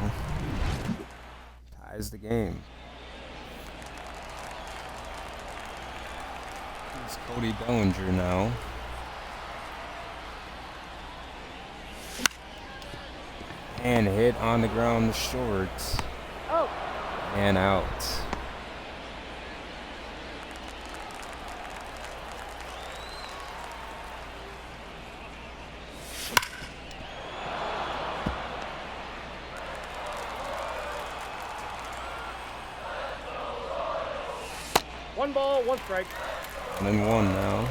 ties the game. It's Cody Bellinger now. And hit on the ground, the short. Oh. And out. One ball, 1 strike. 1-1 now.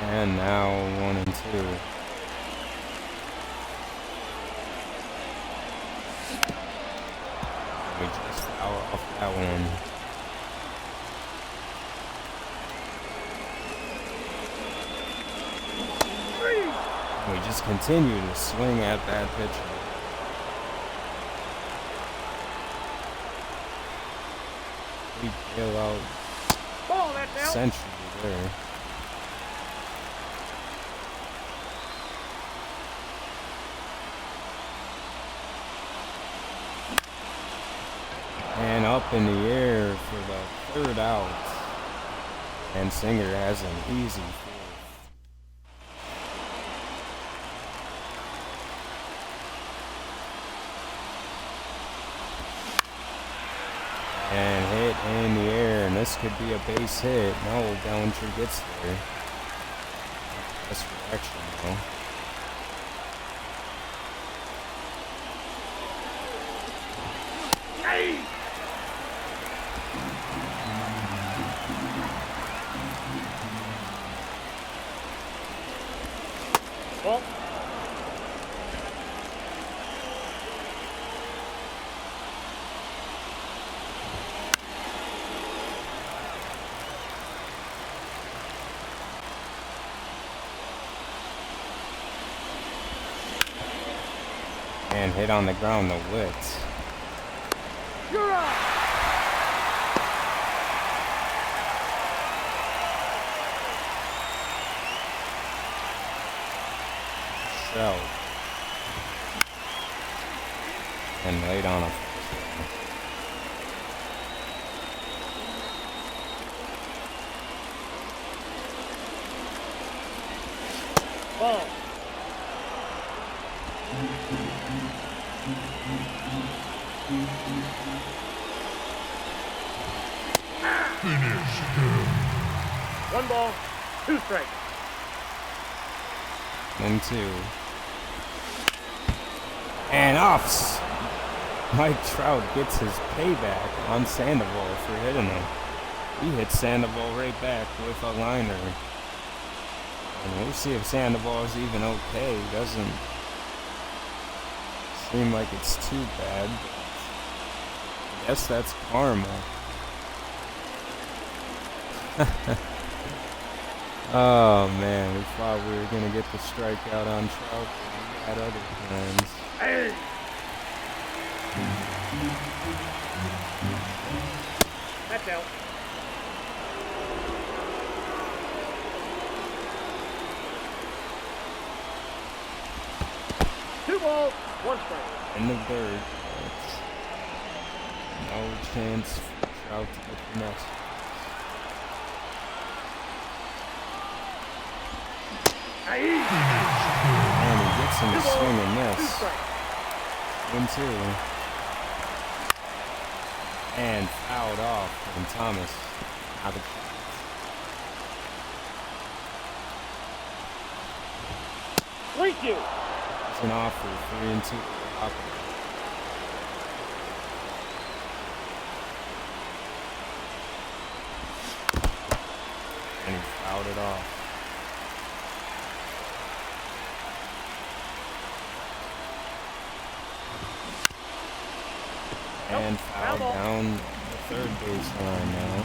And now 1-2. We just foul off that one. We just continue to swing at that pitcher. We bail out Ball, that's out. Century there. And up in the air for the 3rd out. And Singer has an easy 4th. And hit in the air, and this could be a base hit. No, Bellinger gets there. Best reaction, though. Aye. Ball. And hit on the ground, the Witt. You're out. Trout. And laid on a ball. Finish him. 1 ball, 2 strikes. 1-2. And offs. Mike Trout gets his payback on Sandoval for hitting him. He hit Sandoval right back with a liner. And we'll see if Sandoval is even okay. Doesn't seem like it's too bad. I guess that's karma. Oh man, we thought we were gonna get the strikeout on Trout, but we had other plans. Hey. That's out. Two balls, 1 strike. In the third, it's no chance for Trout to get the next. And he gets him to swing and miss. 1-2. And fouled off from Thomas. Out of 3-2. It's an offer, 3-2. And he fouled it off. And fouled down the third baseline now.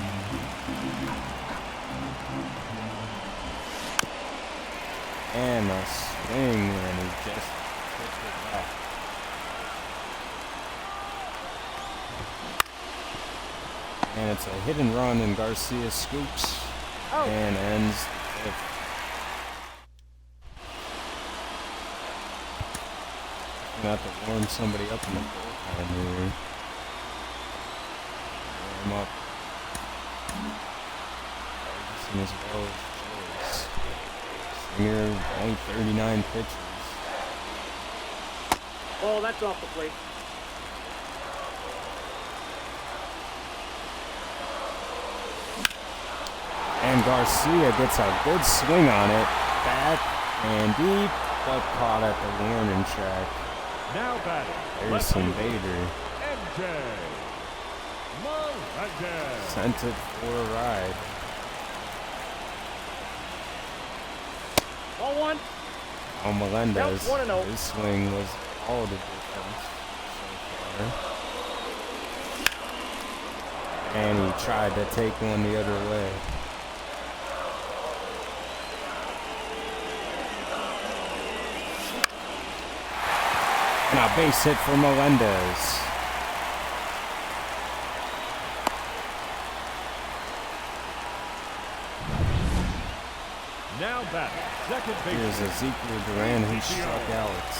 And a swing, and he just puts it back. And it's a hit and run, and Garcia scoops and ends the fifth. Gonna have to warm somebody up in the bullpen here. Warm up. Ferguson as well as Joyce. Singer, only 39 pitches. Oh, that's off the plate. And Garcia gets a good swing on it. Back and deep, but caught at the warning track. Now batting. Harrison Bader MJ Melendez. sent it for a ride. Ball 1. Oh, Melendez, Count 1-0. his swing was all the difference so far. And he tried to take one the other way. And a base hit for Melendez. Now batting. Second base. Here's Ezekiel Duran who struck out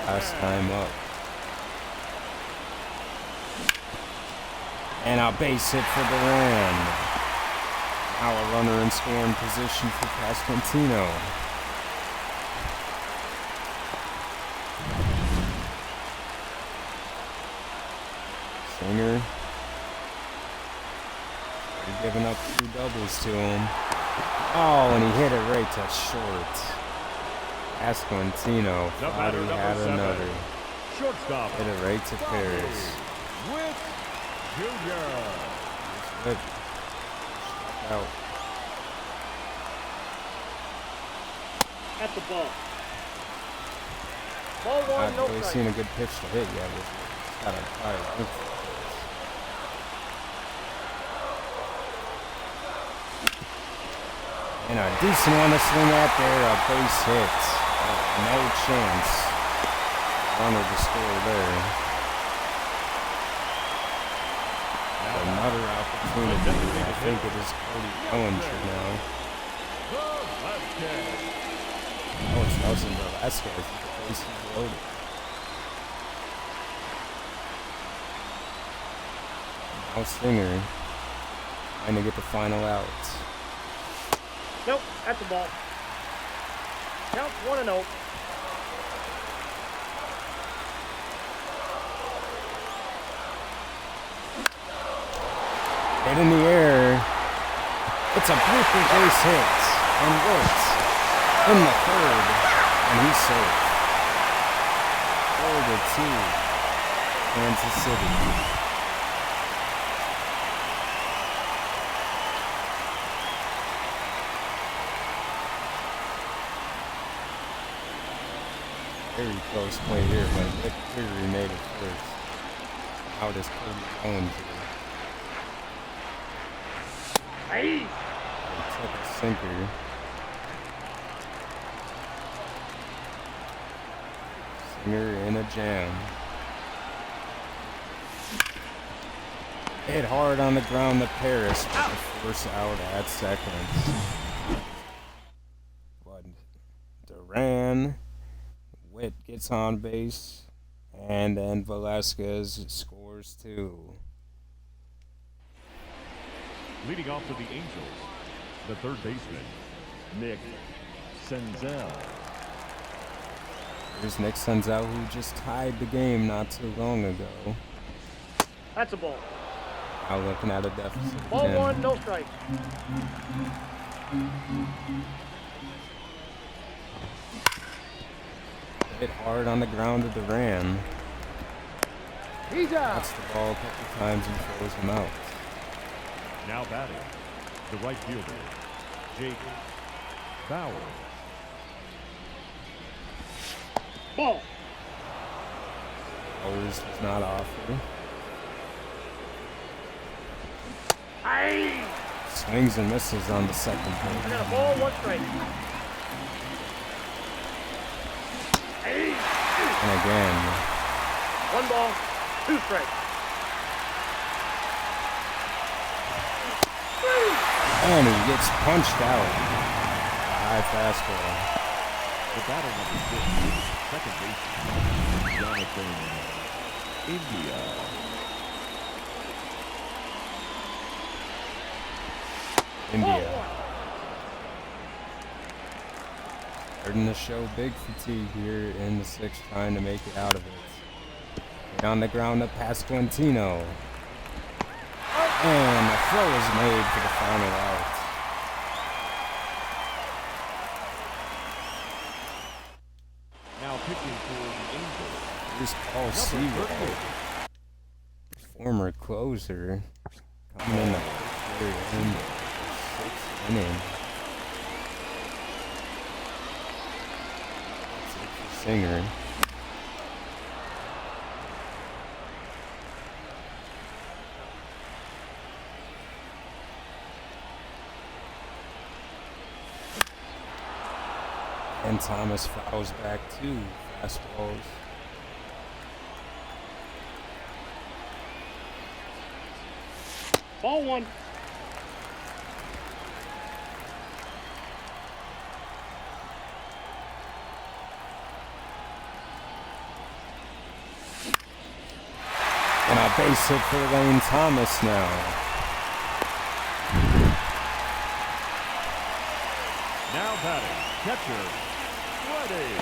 last time up. And a base hit for Duran. Now a runner in scoring position for Pasquantino. Singer. They're giving up 2 doubles to him. Oh, and he hit it right to short. Pasquantino The thought batter, he number had 7. another. Shortstop. Hit it right to Paris. With Junior. Good. Struck out. At the ball. Ball 1, I've no really strike. seen a good pitch to hit yet. It's got a fire. And a decent one to swing at there, a base hit. No chance. Runner to score there. Another opportunity. I think it is Cody Bellinger now. Velasquez. Oh, it's Nelson Velasquez. The base is loaded. Now Singer trying to get the final out. Nope, that's a ball. Count 1-0. Hit in the air. It's a blooper base hit. And Wilt in the third. And he's safe. 4-2. Kansas City. Very close play here, but Nick Fury made it first. How does Cody Jones do? Hey! He took a sinker. Singer in a jam. Hit hard on the ground to Paris, but the force out at seconds. But Duran. Witt gets on base, and then Velasquez scores 2. Leading off for the Angels, the third baseman, Nick Senzel. Here's Nick Senzel, who just tied the game not too long ago. That's a ball. Now looking at a deficit. Ball again. 1, no strike. Hit hard on the ground to Duran. He's out. That's the ball a couple times and throws him out. Now batting, the right fielder, Jake Bauer. Ball. Bowers does not offer. Hey! Swings and misses on the second I pitch. got a ball, 1 strike. Hey! And again, 1 ball, 2 strikes. and he gets punched out. High fastball. The batter number 6, second baseman, Jonathan India. India. Starting to show big fatigue here in the 6th, trying to make it out of it. Hit on the ground to Pasquantino. And the throw is made for the final out. Now pitching for the Angels, Here's Paul Sewell, former closer, coming in the very end of the 6th inning. That's it for Singer. And Thomas fouls back 2 fastballs. Ball 1. And a base hit for Lane Thomas now. now batting, catcher, Freddie.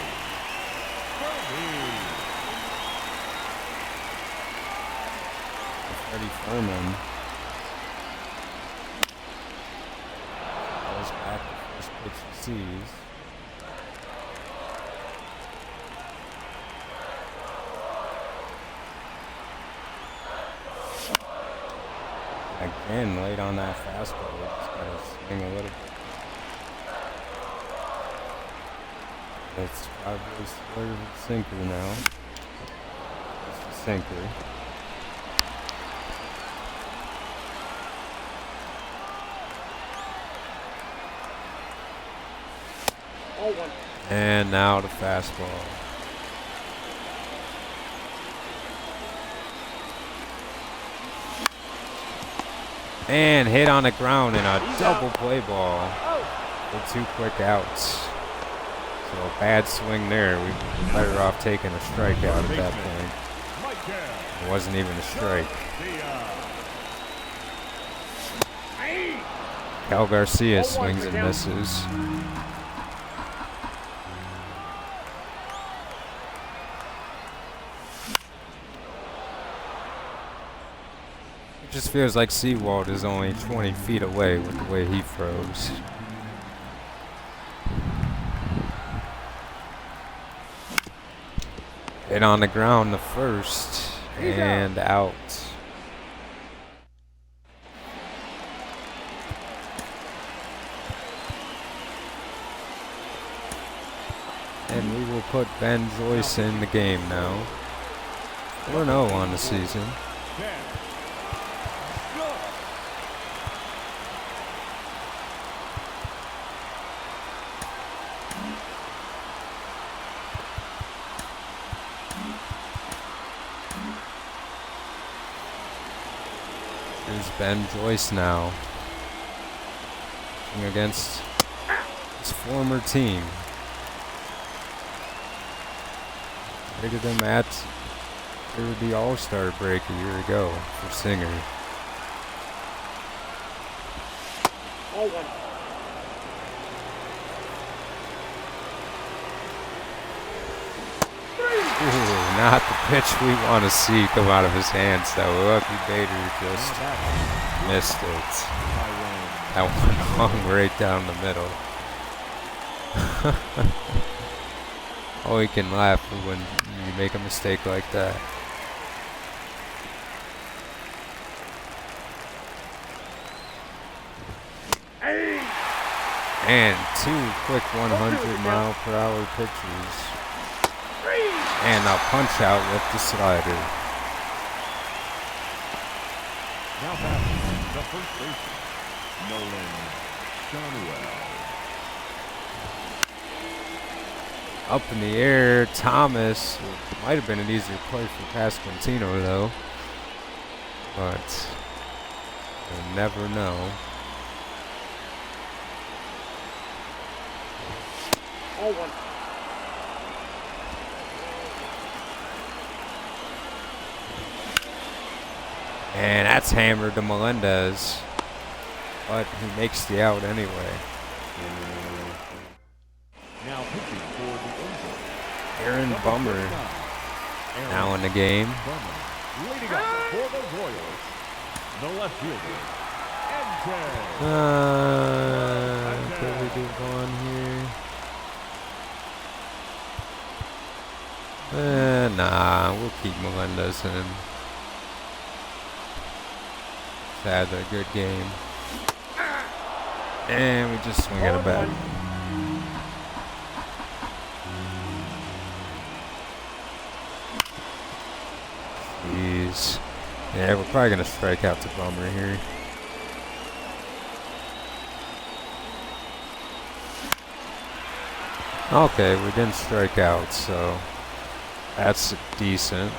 Freddie Furman. Goes back the first pitch he sees. Again, late on that fastball, we just gotta swing a little bit. It's probably sort of a sinker now. It's a sinker. Ball 1. And now the fastball. And hit on the ground in a double play ball Oh, with 2 quick outs. So a bad swing there. We were better off taking a strikeout at that point. It wasn't even a strike. Cal Garcia swings and misses. It just feels like Sewald is only 20 feet away with the way he throws. Hit on the ground the first, and out. And we will put Ben Joyce in the game now. 4-0 on the season. Here's Ben Joyce now. Against his former team. Traded him at the All-Star break a year ago for Singer. Ooh, not the pitch we want to see come out of his hands, though. Lucky Bader just missed it. That one hung right down the middle. Oh, he can laugh when you make a mistake like that. And 2 quick 100-mile-per-hour pitches. And a punch out with the slider. Now batting, the first baseman, Nolan Schanuel. Up in the air, Thomas. Might have been an easier play for Pasquantino, though. But you'll never know. And that's hammered to Melendez. But he makes the out anyway. Now pitching for the Angels, Aaron Bummer now in the game. Bummer. Leading up for the Royals, the left fielder, Ente. Could we do one here? Nah, we'll keep Melendez in. Had a good game. And we just swing at a bat. Jeez. Yeah, we're probably going to strike out to Bummer here. Okay, we didn't strike out, so that's decent.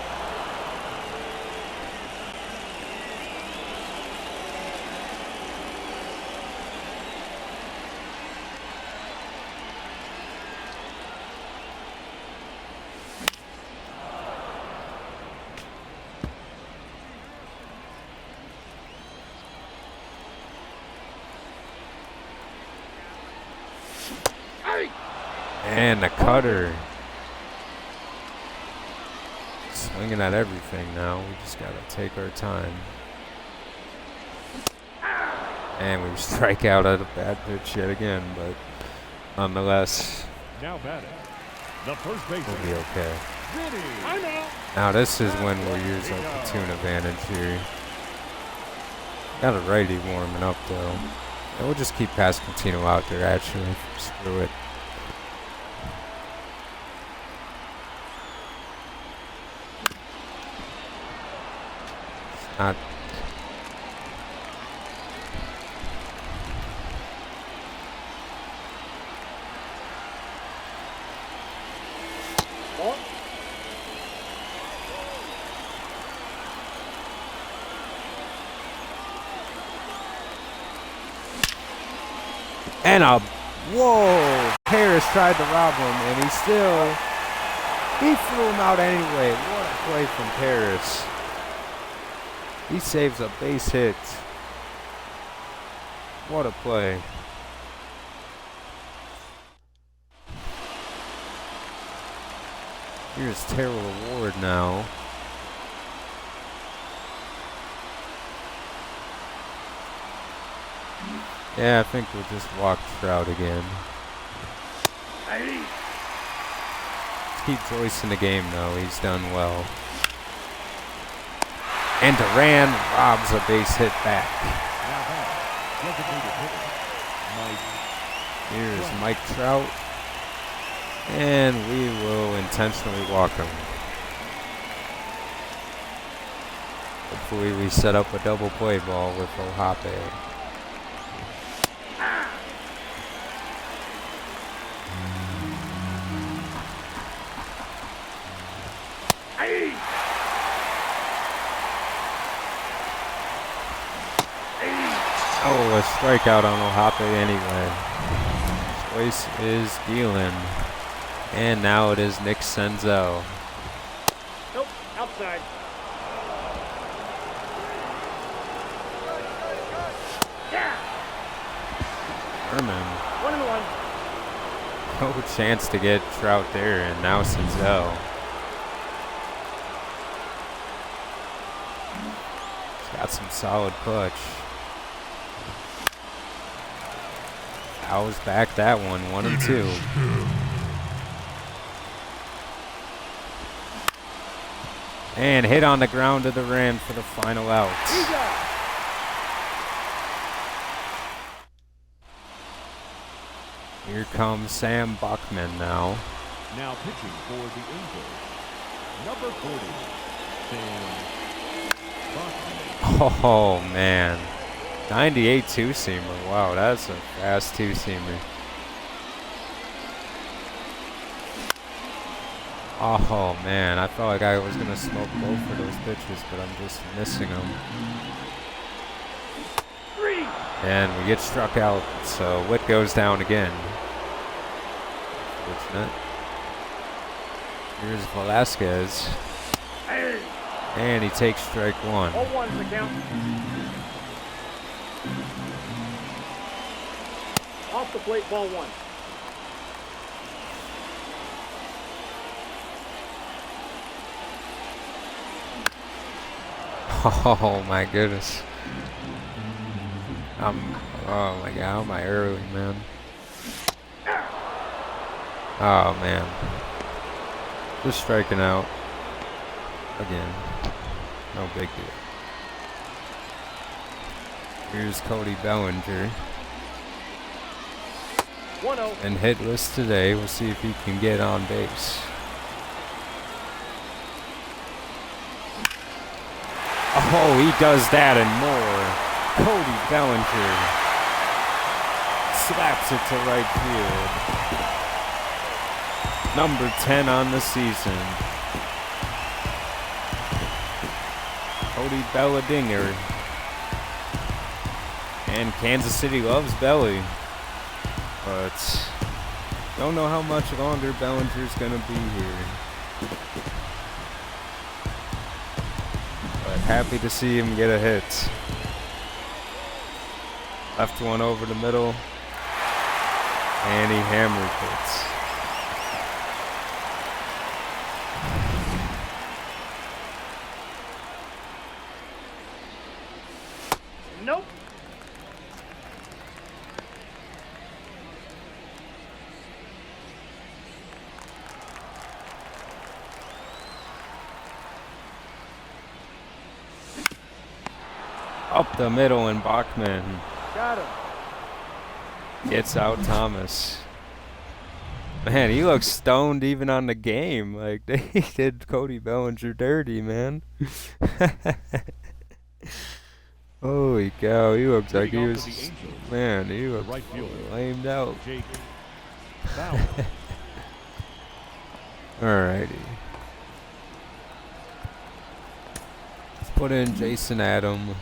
And the cutter. Swinging at everything now. We just got to take our time. And we strike out at a bad pitch yet again, but nonetheless, Now batting, the first baseman, we'll be okay. Vinny. Now this is when we'll use our platoon advantage here. Got a righty warming up though. And we'll just keep Pasquantino out there actually. Screw it. Not and a Whoa! Paris tried to rob him, and he threw him out anyway. What a play from Paris. He saves a base hit. What a play. Here's Terrell Ward now. Yeah, I think we'll just walk Trout again. Keep Joyce in the game, though. He's done well. And Duran robs a base hit back. Here's Mike Trout. And we will intentionally walk him. Hopefully we set up a double play ball with Ohape. Oh, a strikeout on Ohape anyway. Joyce is dealing. And now it is Nick Senzel. Nope, outside. Yeah. Herman. 1-1. No chance to get Trout there, and now Senzel. He's got some solid clutch. Fouls back that one, 1-2. And hit on the ground to Duran for the final out. Here comes Sam Buckman now. Now pitching for the Angels, number 40, Sam Buckman. Oh, man. 98 two-seamer. Wow, that's a fast two-seamer. Oh, man. I felt like I was going to smoke both of those pitches, but I'm just missing them. And we get struck out, so Witt goes down again. Fortunate. Here's Velasquez. And he takes strike one. 0-1 the count. Off the plate, ball one. Oh my goodness. Oh my god, how am I early, man? Oh man. Just striking out. Again. No big deal. Here's Cody Bellinger. 1-0. And hitless today. We'll see if he can get on base. Oh, he does that and more. Cody Bellinger slaps it to right field. Number 10 on the season. Cody Bellinger. And Kansas City loves Belly. But don't know how much longer Bellinger's going to be here. But happy to see him get a hit. Left one over the middle. And he hammered it. Nope. Up the middle, and Bachman Got him. gets out Thomas. Man, he looks stoned even on the game. Like, they did Cody Bellinger dirty, man. Holy cow, he looks like he Leading was... off for the Angels, Man, he the looked right fielder, lamed out. Jake Bauer. Alrighty. Let's put in Jason Adam.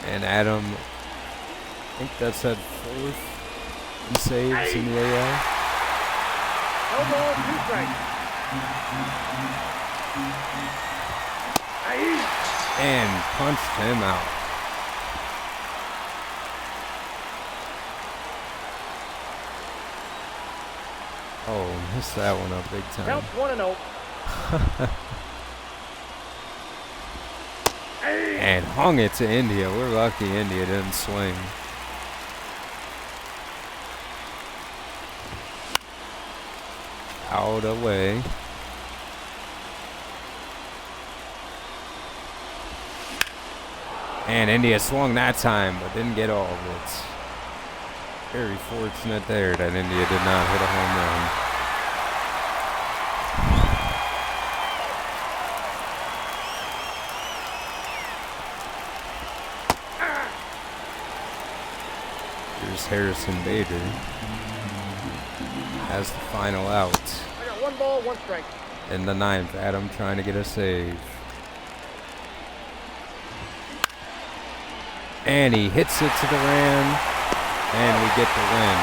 And Adam, I think that's at 4th in saves in the AL. No ball, 2 strikes. And punched him out. Oh, missed that one up big time. Counts 1-0. And hung it to India. We're lucky India didn't swing. Out away. And India swung that time, but didn't get all of it. Very fortunate there that India did not hit a home run. Here's Harrison Bader as the final out. I got 1 ball, 1 strike. In the 9th, Adam trying to get a save. And he hits it to the ram, and we get the win.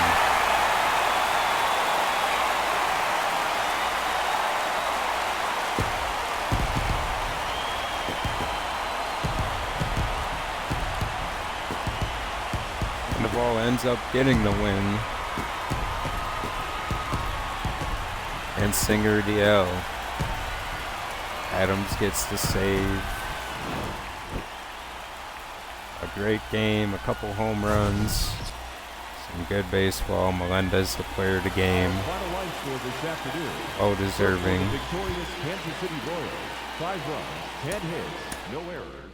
And the ball ends up getting the win. And Singer DL. Adams gets the save. A great game, a couple home runs, some good baseball. Melendez the player of the game. Final line score this afternoon. Oh, deserving. Victorious Kansas City Royals. 5 runs, 10 hits, no errors.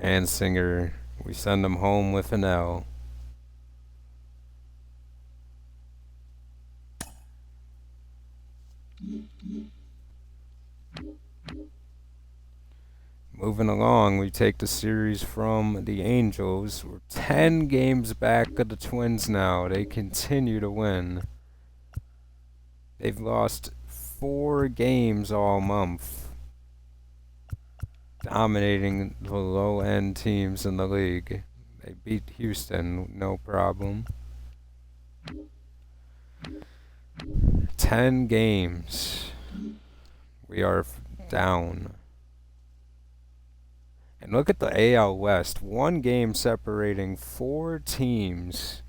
And Singer, we send him home with an L. Moving along, we take the series from the Angels. We're 10 games back of the Twins now. They continue to win. They've lost 4 games all month, dominating the low-end teams in the league. They beat Houston, no problem. 10 games. We are down. And look at the AL West. 1 game separating 4 teams.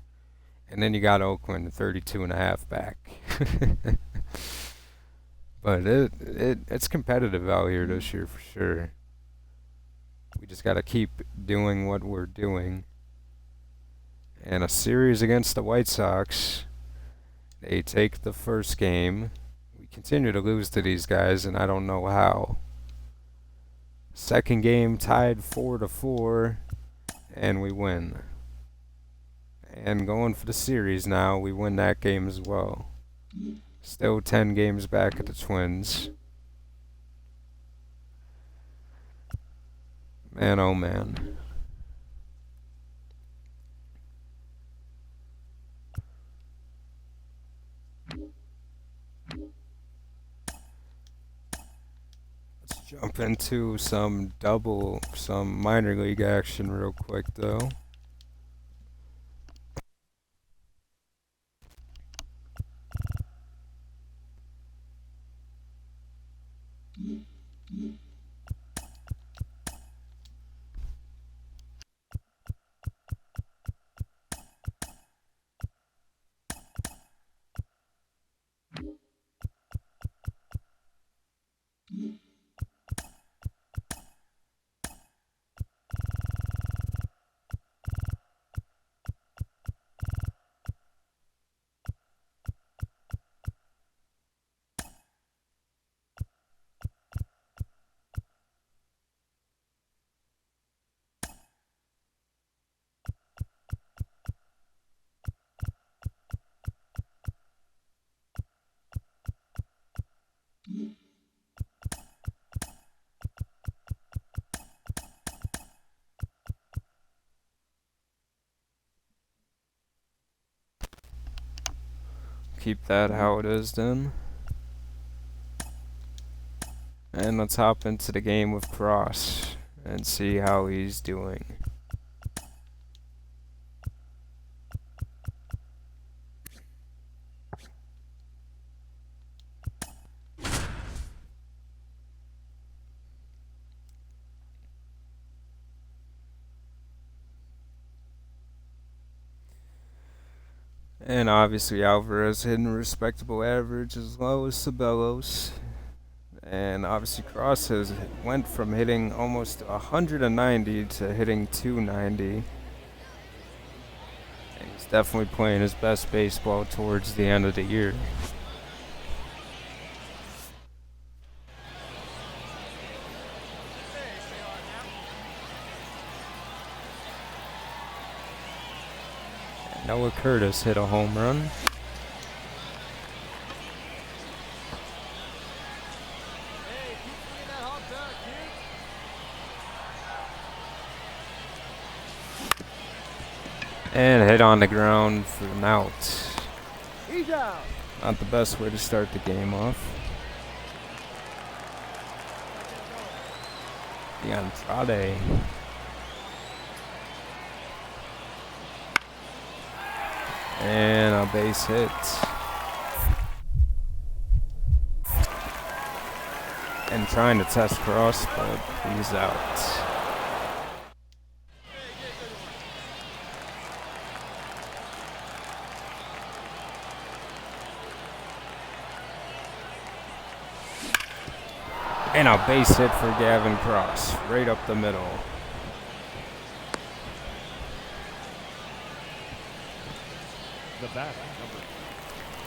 And then you got Oakland 32.5 back. But it's competitive out here this year for sure. We just got to keep doing what we're doing. And a series against the White Sox. They take the first game. We continue to lose to these guys, and I don't know how. Second game tied 4-4, and we win. And going for the series now, we win that game as well. Still 10 games back at the Twins. Man, oh man. Jump into some minor league action real quick though. Keep that how it is then. And let's hop into the game with Cross and see how he's doing. And obviously Alvarez hitting a respectable average as low as Sabelos. And obviously Cross has went from hitting almost 190 to hitting 290. And he's definitely playing his best baseball towards the end of the year. Noah Curtis hit a home run. And hit on the ground for an out. He's out. Not the best way to start the game off. Andrade. And a base hit. And trying to test Cross, but he's out. And a base hit for Gavin Cross, right up the middle.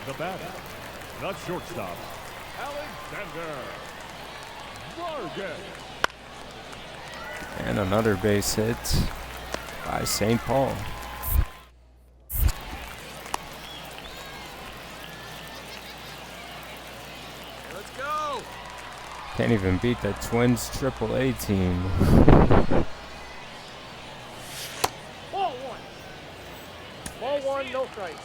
The batter, the shortstop, Alexander Vargas. And another base hit by St. Paul. Let's go. Can't even beat the Twins AAA team. Ball one. Ball one, no strikes.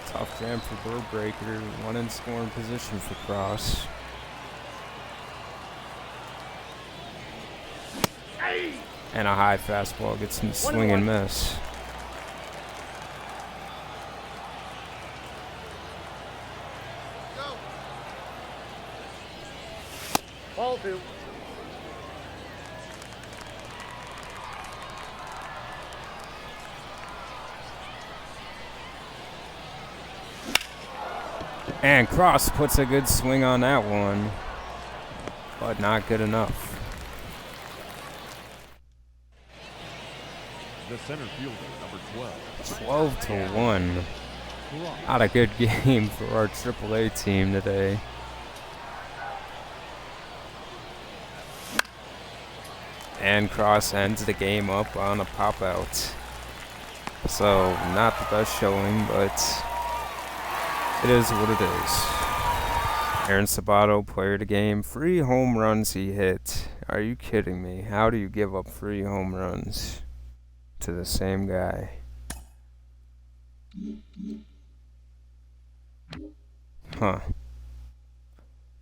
Tough jam for Burr Breaker. One in scoring position for Cross. And a high fastball gets him to swing and miss. Ball two. And Cross puts a good swing on that one, but not good enough. The center fielder, number 12. 12-1. Not a good game for our AAA team today. And Cross ends the game up on a pop out. So not the best showing, but it is what it is. Aaron Sabato, player of the game. 3 home runs he hit. Are you kidding me? How do you give up 3 home runs to the same guy? Huh.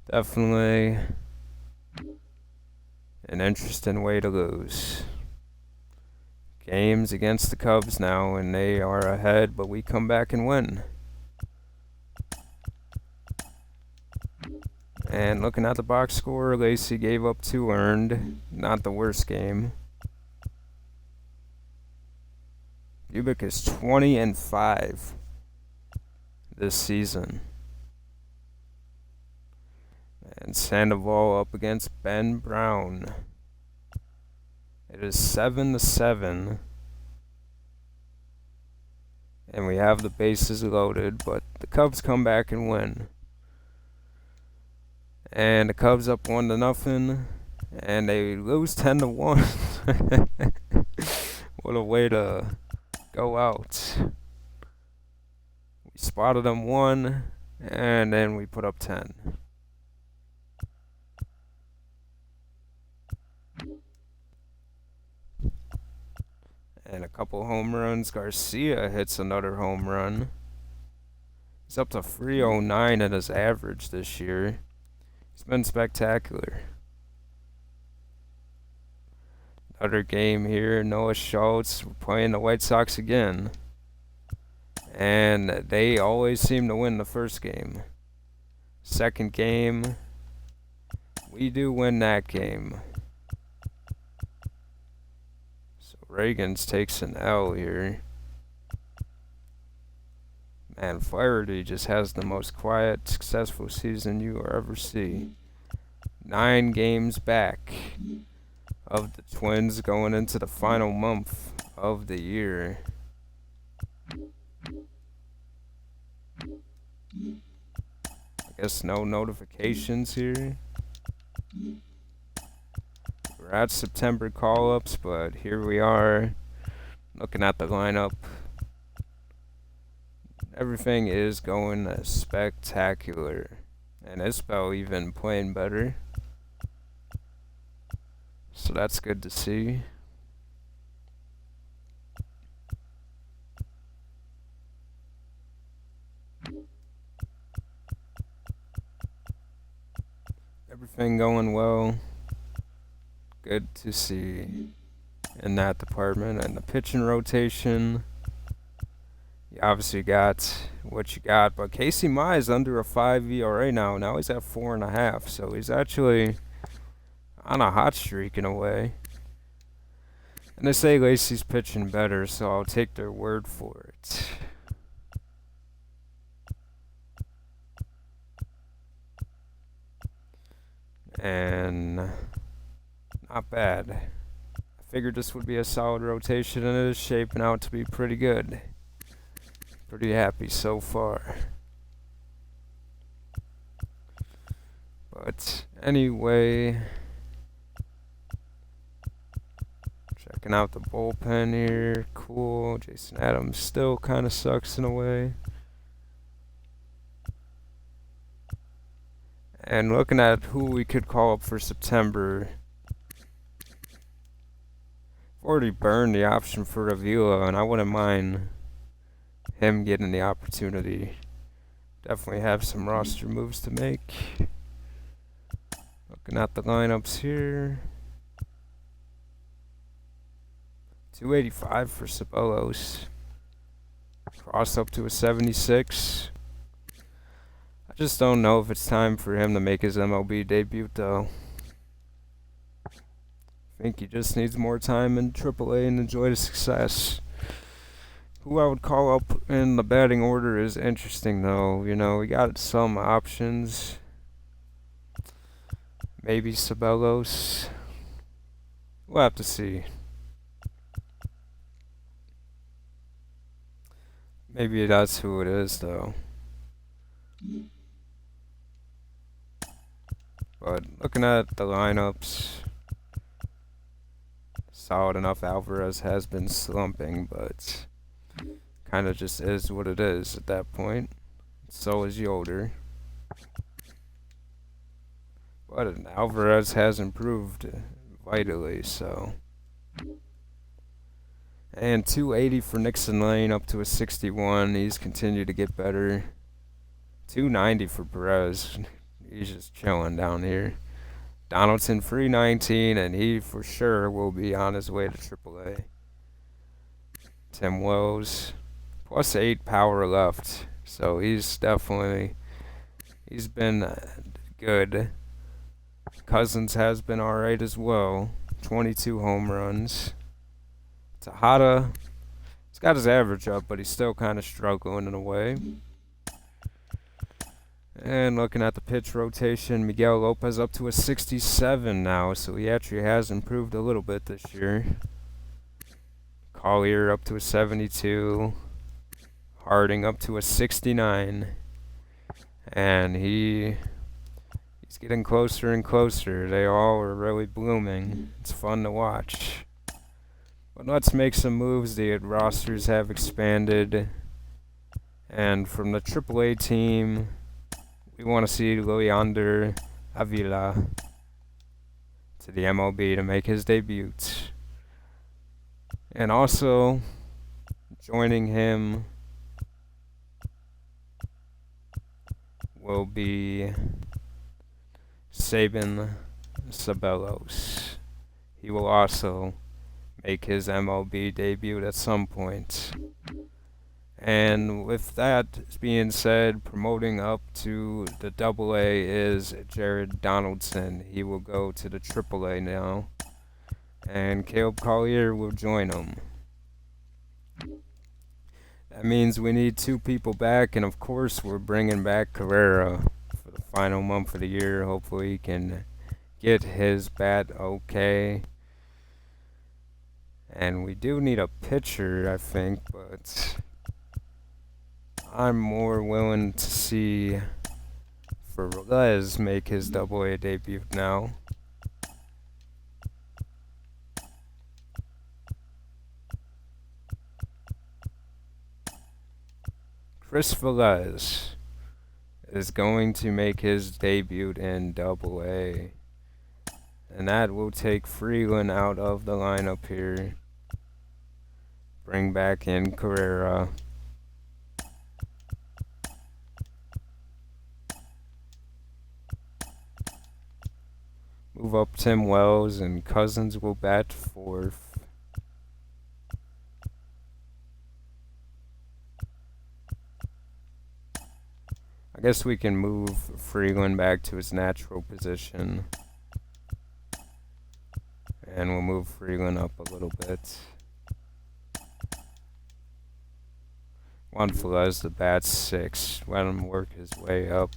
Definitely an interesting way to lose. Games against the Cubs now, and they are ahead, but we come back and win. And looking at the box score, Lacey gave up 2 earned. Not the worst game. Ubik is 20-5 this season. And Sandoval up against Ben Brown. It is 7-7. And we have the bases loaded, but the Cubs come back and win. And the Cubs up 1-0, and they lose 10-1. What a way to go out. We spotted them 1, and then we put up 10. And a couple home runs. Garcia hits another home run. He's up to 309 at his average this year. He's been spectacular. Another game here. Noah Schultz playing the White Sox again. And they always seem to win the first game. Second game, we do win that game. So Reagans takes an L here. Man, Flaherty just has the most quiet, successful season you will ever see. 9 games back of the Twins going into the final month of the year. I guess no notifications here. We're at September call-ups, but here we are looking at the lineup. Everything is going spectacular. And Isbell even playing better. So that's good to see. Everything going well. Good to see in that department. And the pitching rotation, you obviously got what you got. But Casey Mize under a 5 ERA now. Now he's at 4.5. So he's actually on a hot streak in a way. And they say Lacey's pitching better, so I'll take their word for it. And not bad. I figured this would be a solid rotation, and it is shaping out to be pretty good. Pretty happy so far. But anyway, checking out the bullpen here. Cool. Jason Adams still kind of sucks in a way. And looking at who we could call up for September, I've already burned the option for Avila, and I wouldn't mind him getting the opportunity. Definitely have some roster moves to make. Looking at the lineups here. 285 for Sabelos. Cross up to a 76. I just don't know if it's time for him to make his MLB debut, though. I think he just needs more time in AAA and enjoy the success. Who I would call up in the batting order is interesting, though. You know, we got some options. Maybe Sabelos. We'll have to see. Maybe that's who it is, though. But looking at the lineups, solid enough. Alvarez has been slumping, but kind of just is what it is at that point. So is Yoder. But Alvarez has improved vitally, so. And 280 for Nixon Lane up to a 61. He's continued to get better. 290 for Perez. He's just chilling down here. Donaldson 319, and he for sure will be on his way to AAA. Tim Wells plus 8 power left, so he's been good. Cousins has been alright as well. 22 home runs. Tejada, he's got his average up, but he's still kind of struggling in a way. And looking at the pitch rotation, Miguel Lopez up to a 67 now, so he actually has improved a little bit this year. Collier up to a 72. Harding up to a 69. And he's getting closer and closer. They all are really blooming. It's fun to watch. But let's make some moves. The rosters have expanded. And from the AAA team, we want to see Leander Avila to the MLB to make his debut. And also, joining him will be Sabin Sabelos. He will also make his MLB debut at some point. And with that being said, promoting up to the AA is Jared Donaldson. He will go to the AAA now. And Caleb Collier will join him. That means we need 2 people back, and of course we're bringing back Carrera for the final month of the year. Hopefully he can get his bat okay. And we do need a pitcher, I think, but I'm more willing to see for Velez make his AA debut now. Chris Velez is going to make his debut in AA. And that will take Freeland out of the lineup here. Bring back in Carrera. Move up Tim Wells, and Cousins will bat 4th. I guess we can move Freeland back to his natural position. And we'll move Freeland up a little bit. Juan Velez, the bat 6. Let him work his way up.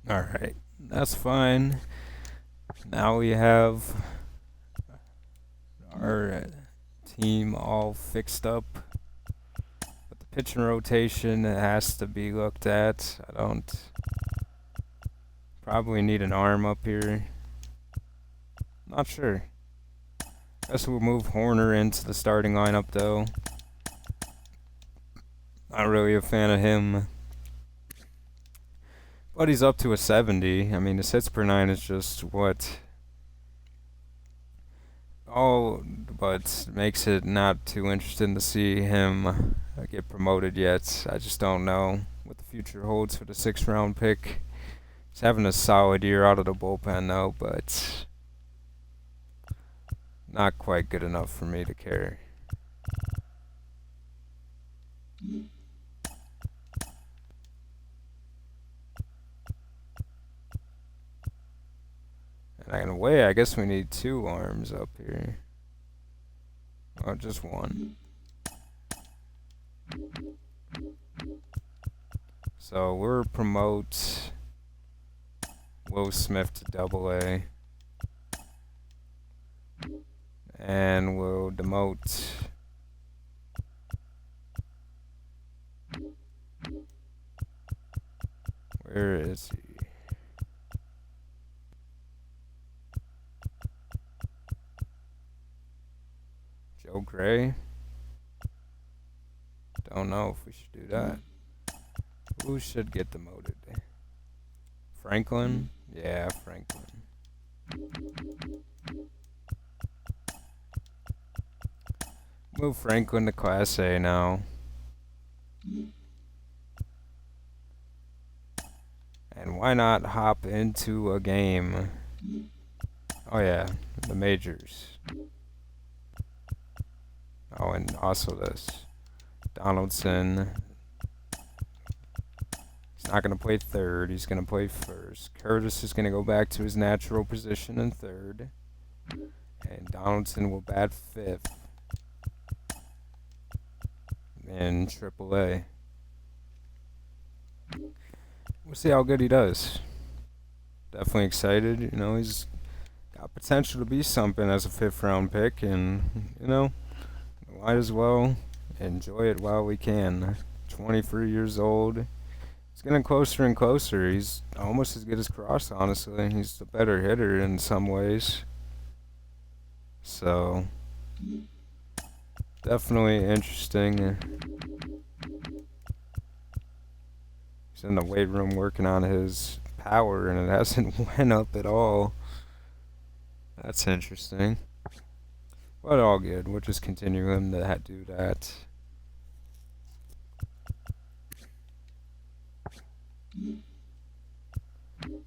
Alright, that's fine. Now we have our team all fixed up. But the pitching rotation has to be looked at. I don't probably need an arm up here. Not sure. Guess we'll move Horner into the starting lineup though. Not really a fan of him. But he's up to a 70. I mean, his hits per 9 is just what? All but makes it not too interesting to see him get promoted yet. I just don't know what the future holds for the 6th round pick. He's having a solid year out of the bullpen though, but not quite good enough for me to care. And in a way, I guess we need 2 arms up here. Or just 1. So we'll promote Will Smith to AA. And we'll demote where is he? Joe Gray? Don't know if we should do that. Who should get demoted? Franklin? Yeah, Franklin. Move Franklin to Class A now. And why not hop into a game? Oh yeah, the majors. Oh, and also this. Donaldson. He's not going to play 3rd. He's going to play 1st. Curtis is going to go back to his natural position in 3rd. And Donaldson will bat 5th. In AAA. We'll see how good he does. definitely excited. You know, he's got potential to be something as a 5th-round pick, and you know, might as well enjoy it while we can. 23 years old. He's getting closer and closer. He's almost as good as Cross, honestly. He's the better hitter in some ways. So, definitely interesting. He's in the weight room working on his power, and it hasn't went up at all. That's interesting. But all good. We'll just continue him to do that.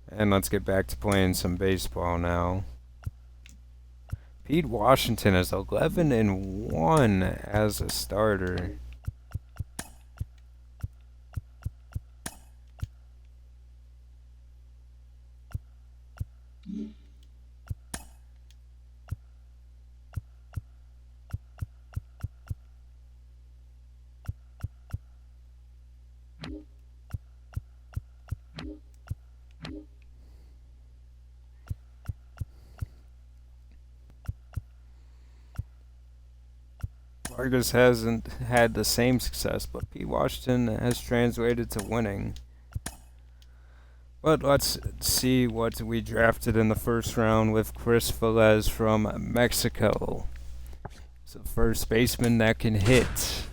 And let's get back to playing some baseball now. Pete Washington is 11-1 as a starter. Vargas hasn't had the same success, but Pete Washington has translated to winning. But let's see what we drafted in the 1st round with Chris Velez from Mexico. He's a first baseman that can hit,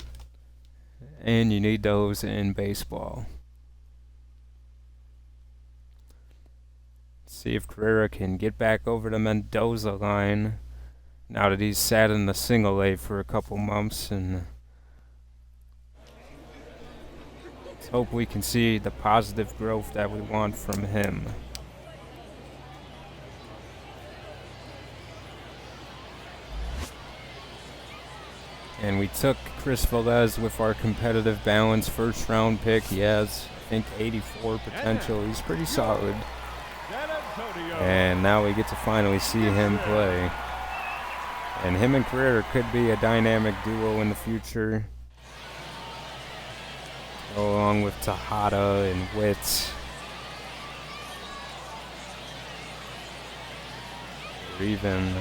and you need those in baseball. See if Carrera can get back over the Mendoza line now that he's sat in the single A for a couple months, and let's hope we can see the positive growth that we want from him. And we took Chris Velez with our competitive balance 1st round pick. He has, I think, 84 potential. He's pretty solid. And now we get to finally see him play. And him and Carrera could be a dynamic duo in the future, along with Tejada and Witt. Or even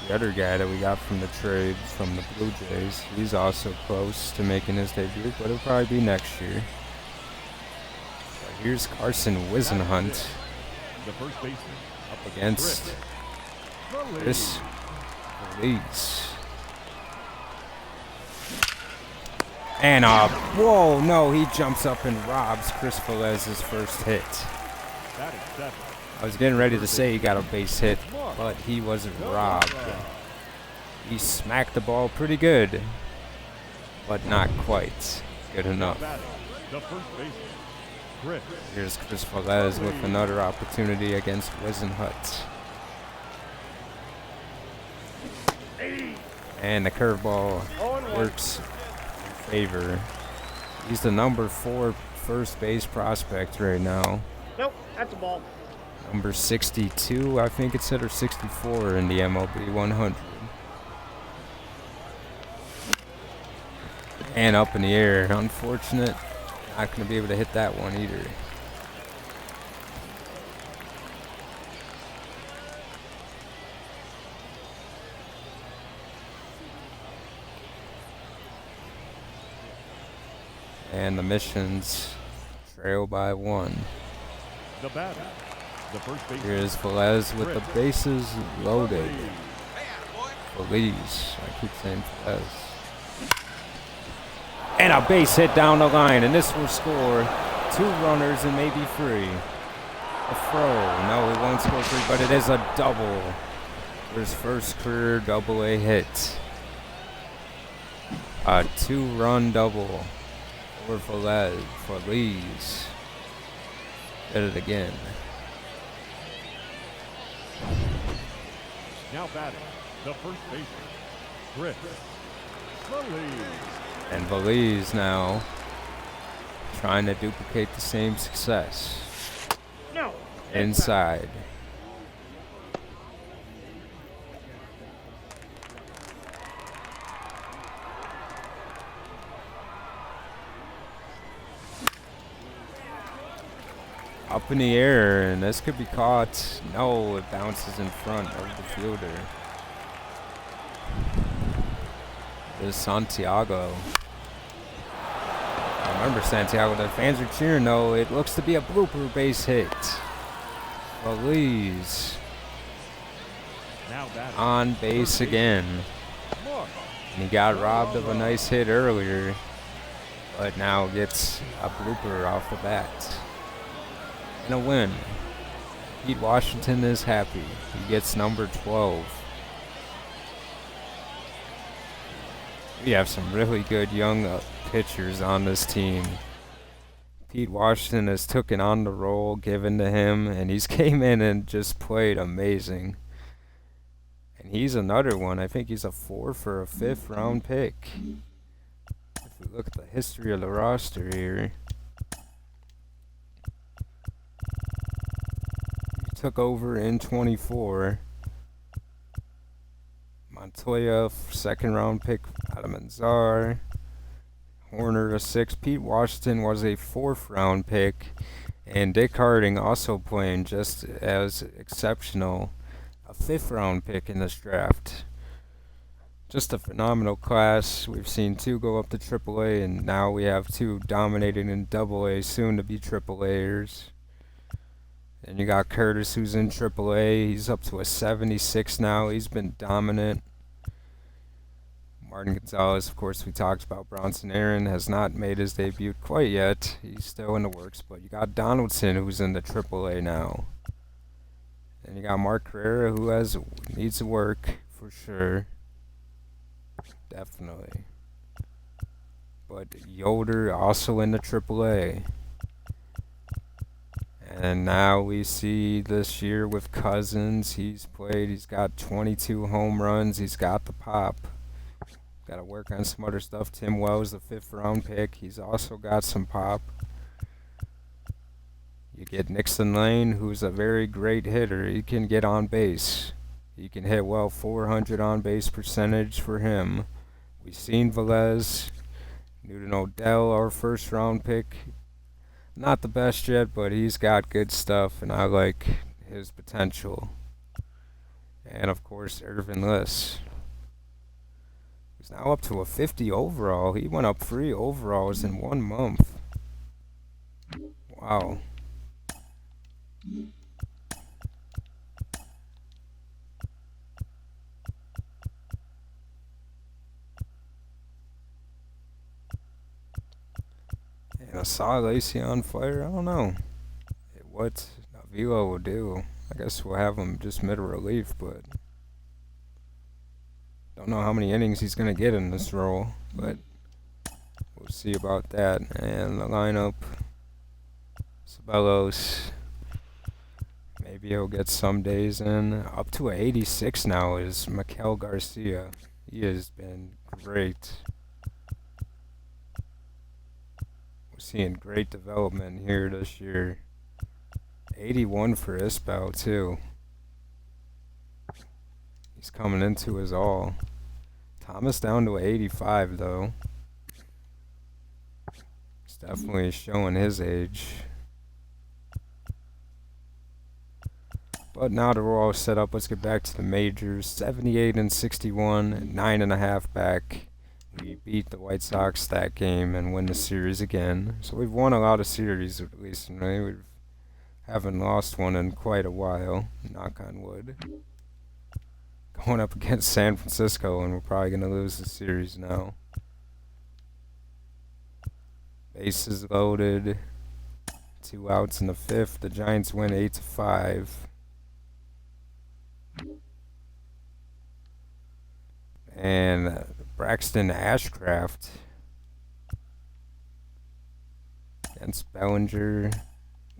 the other guy that we got from the trade from the Blue Jays. He's also close to making his debut, but it'll probably be next year. But here's Carson Wisenhunt The first baseman up against Chris Velez. And whoa, no, he jumps up and robs Chris Velez's first hit. That is 7. I was getting ready to say he got a base hit, but he wasn't robbed. He smacked the ball pretty good, but not quite good enough. The first baseman, Chris. Here's Chris Velez with another opportunity against Wisenhunt. And the curveball works in favor. He's the number 4 first base prospect right now. Nope, that's a ball. Number 62, I think it said, or 64 in the MLB 100. And up in the air. Unfortunate. Not going to be able to hit that one either. And the Missions trail by 1. The batter, the first baseman. Here's Velez with the bases loaded. Velez. I keep saying Velez. And a base hit down the line, and this will score 2 runners and maybe 3. A throw. No, he won't score 3, but it is a double. His first career double-A hit. A 2-run double for Velez. Did it again. Now batting, the first baseman, Chris Velez. And Velez now trying to duplicate the same success. No. Inside. Up in the air, and this could be caught. No, it bounces in front of the fielder. This is Santiago. Remember Santiago, the fans are cheering though. It looks to be a blooper base hit. Feliz Now batting. on base again. And he got robbed of a nice hit earlier, but now gets a blooper off the bat. And a win. Pete Washington is happy. He gets number 12. We have some really good young pitchers on this team. Pete Washington has taken on the role given to him, and he's came in and just played amazing. And he's another one. I think he's a 4th or a 5th round pick. If we look at the history of the roster here, he took over in 24. Montoya, 2nd round pick out of Manzar. Horner, a 6. Pete Washington was a 4th round pick. And Dick Harding also playing just as exceptional. A 5th round pick in this draft. Just a phenomenal class. We've seen 2 go up to AAA, and now we have 2 dominating in AA, soon to be AAAers. And you got Curtis, who's in AAA. He's up to a 76 now. He's been dominant. Martin Gonzalez, of course, we talked about. Bronson Aaron has not made his debut quite yet. He's still in the works, but you got Donaldson, who's in the AAA now. And you got Mark Carrera, who needs to work for sure. Definitely. But Yoder also in the AAA. And now we see this year with Cousins, he's got 22 home runs, he's got the pop. Got to work on some other stuff. Tim Wells, the 5th round pick, he's also got some pop. You get Nixon Lane, who's a very great hitter. He can get on base. He can hit well, 400 on base percentage for him. We've seen Velez, Newton Odell, our 1st round pick. Not the best yet, but he's got good stuff, and I like his potential. And of course, Irvin Liss. He's now up to a 50 overall. He went up 3 overalls in 1 month. Wow. And I saw Lacy on fire. I don't know what Avila will do. I guess we'll have him just middle relief, but don't know how many innings he's going to get in this role, but we'll see about that. And the lineup, Sabelos, maybe he'll get some days in. Up to a 86 now is Miguel Garcia. He has been great. We're seeing great development here this year. 81 for Isbell too. He's coming into his all. Thomas down to 85 though. He's definitely showing his age. But now that we're all set up, let's get back to the majors. 78 and 61, 9.5 back. We beat the White Sox that game and win the series again. So we've won a lot of series recently. We haven't lost one in quite a while. Knock on wood. Going up against San Francisco, and we're probably going to lose the series now. Bases loaded. 2 outs in the 5th. The Giants win 8-5. And Braxton Ashcraft against Bellinger.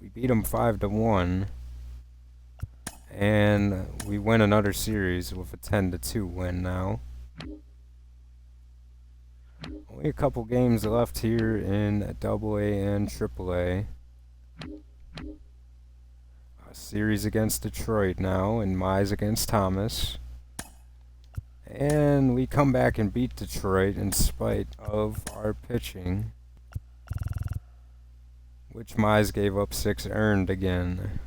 We beat him 5-1. And we win another series with a 10-2 win now. Only a couple games left here in AA and AAA. A series against Detroit now, and Mize against Thomas. And we come back and beat Detroit in spite of our pitching. which Mize gave up 6 earned again.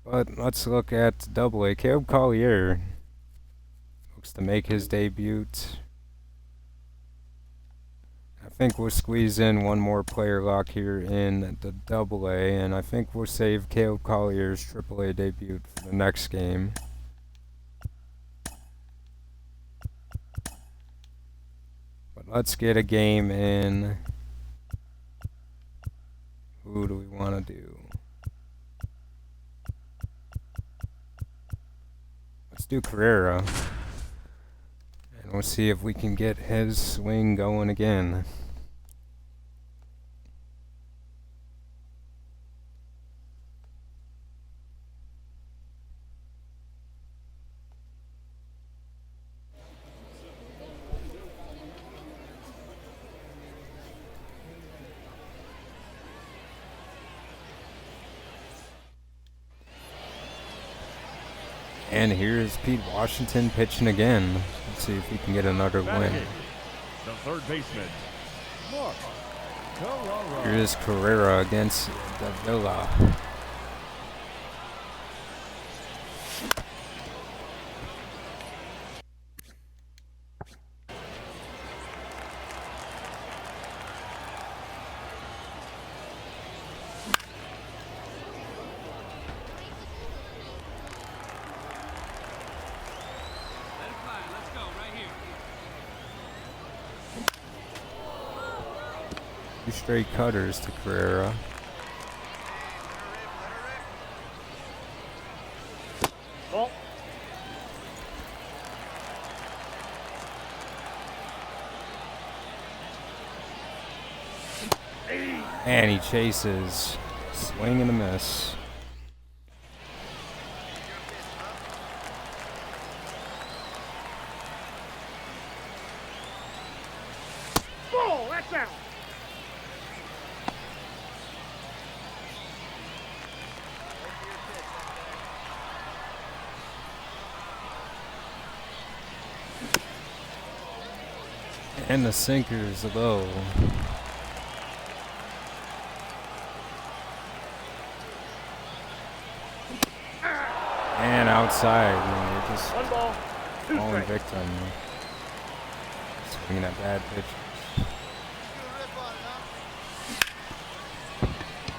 But let's look at Double A. Caleb Collier looks to make his debut. I think we'll squeeze in one more player lock here in the Double A, and I think we'll save Caleb Collier's Triple A debut for the next game. But let's get a game in. Who do we want to do? Let's do Carrera. And we'll see if we can get his swing going again. And here's Pete Washington pitching again. Let's see if he can get another win. The third baseman, Mark Carrera. Here's Carrera against Davila. Two straight cutters to Carrera. Ball. And he chases. Swing and a miss. Ball. That's out. And the sinker's low. And outside. They're just 1 ball, 2 falling strikes. victim. Swinging at bad pitches.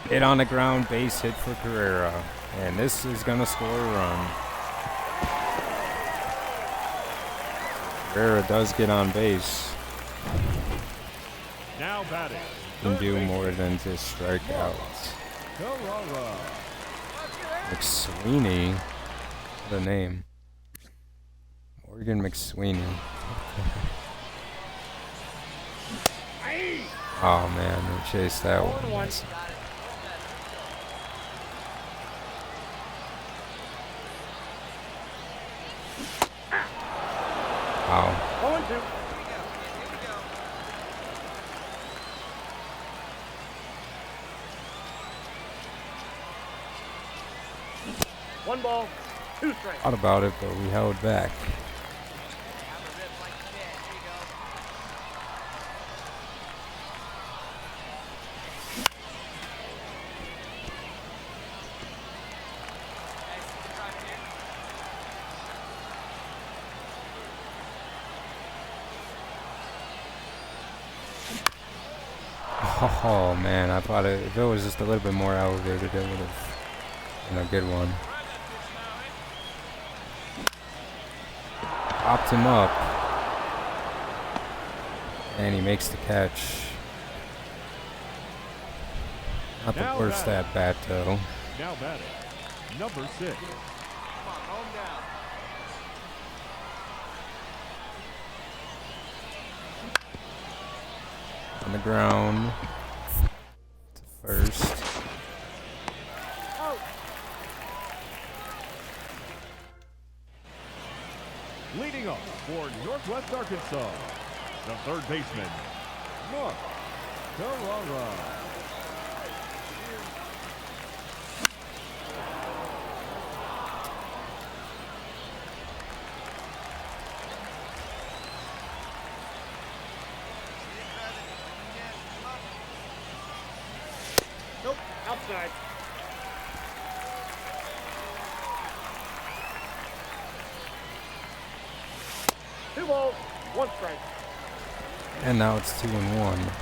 Hit on the ground, base hit for Carrera. And this is going to score a run. Carrera does get on base. Now batting. Can third do baseman, more than just strike out. Carrera. McSweeney. What a name. Morgan McSweeney. Oh man, they chased that one. Wow. 0-2. One ball, 2 strikes. Thought about it, but we held back. Oh man, I thought if it was just a little bit more elevated, it would have been a good one. Popped him up. And he makes the catch. Not the Now worst batting. at bat though. Now batting. Number 6. On the ground. To first. Leading off for Northwest Arkansas, the third baseman, Mark Carrera. Outside. 2 balls, 1 strike. And now it's 2-1.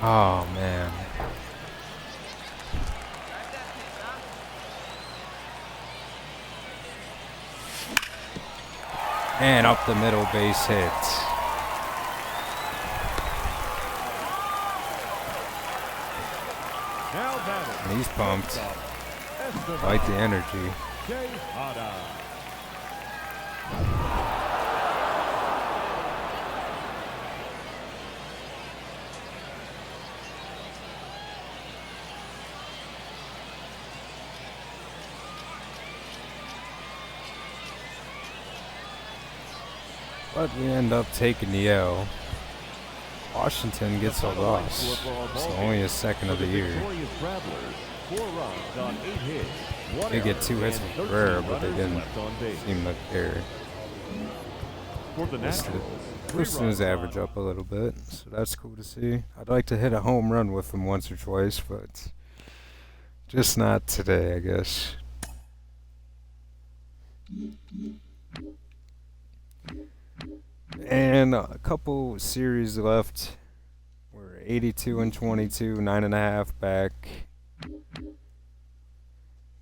Oh man. And up the middle, base hit. Now batting. And he's pumped. Esteban I like the energy. Tejada. But we end up taking the L. Washington gets a loss. It's only his second of the year. Victorious Travelers, 4 runs on 8 hits. They get 2 hits and with 13 Barrera, but they runners didn't left on base. seem to care. For the Nationals, 3 Boosting his runs average on up a little bit, so that's cool to see. I'd like to hit a home run with him once or twice, but just not today, I guess. And a couple series left. We're 82 and 22, 9.5 back.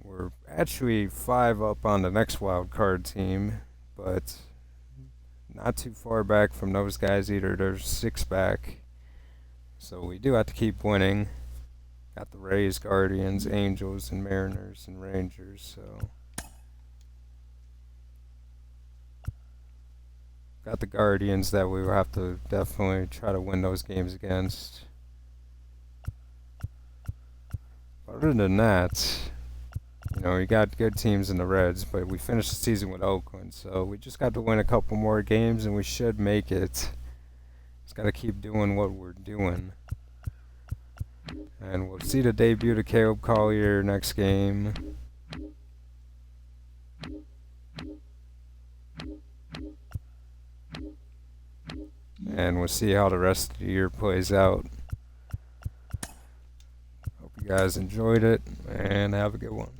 We're actually 5 up on the next wild card team, but not too far back from those guys either. There's 6 back. So we do have to keep winning. Got the Rays, Guardians, Angels, and Mariners, and Rangers, so. Got the Guardians that we will have to definitely try to win those games against. Other than that, you know, we got good teams in the Reds, but we finished the season with Oakland, so we just got to win a couple more games and we should make it. Just got to keep doing what we're doing. And we'll see the debut of Caleb Collier next game. And we'll see how the rest of the year plays out. Hope you guys enjoyed it, and have a good one.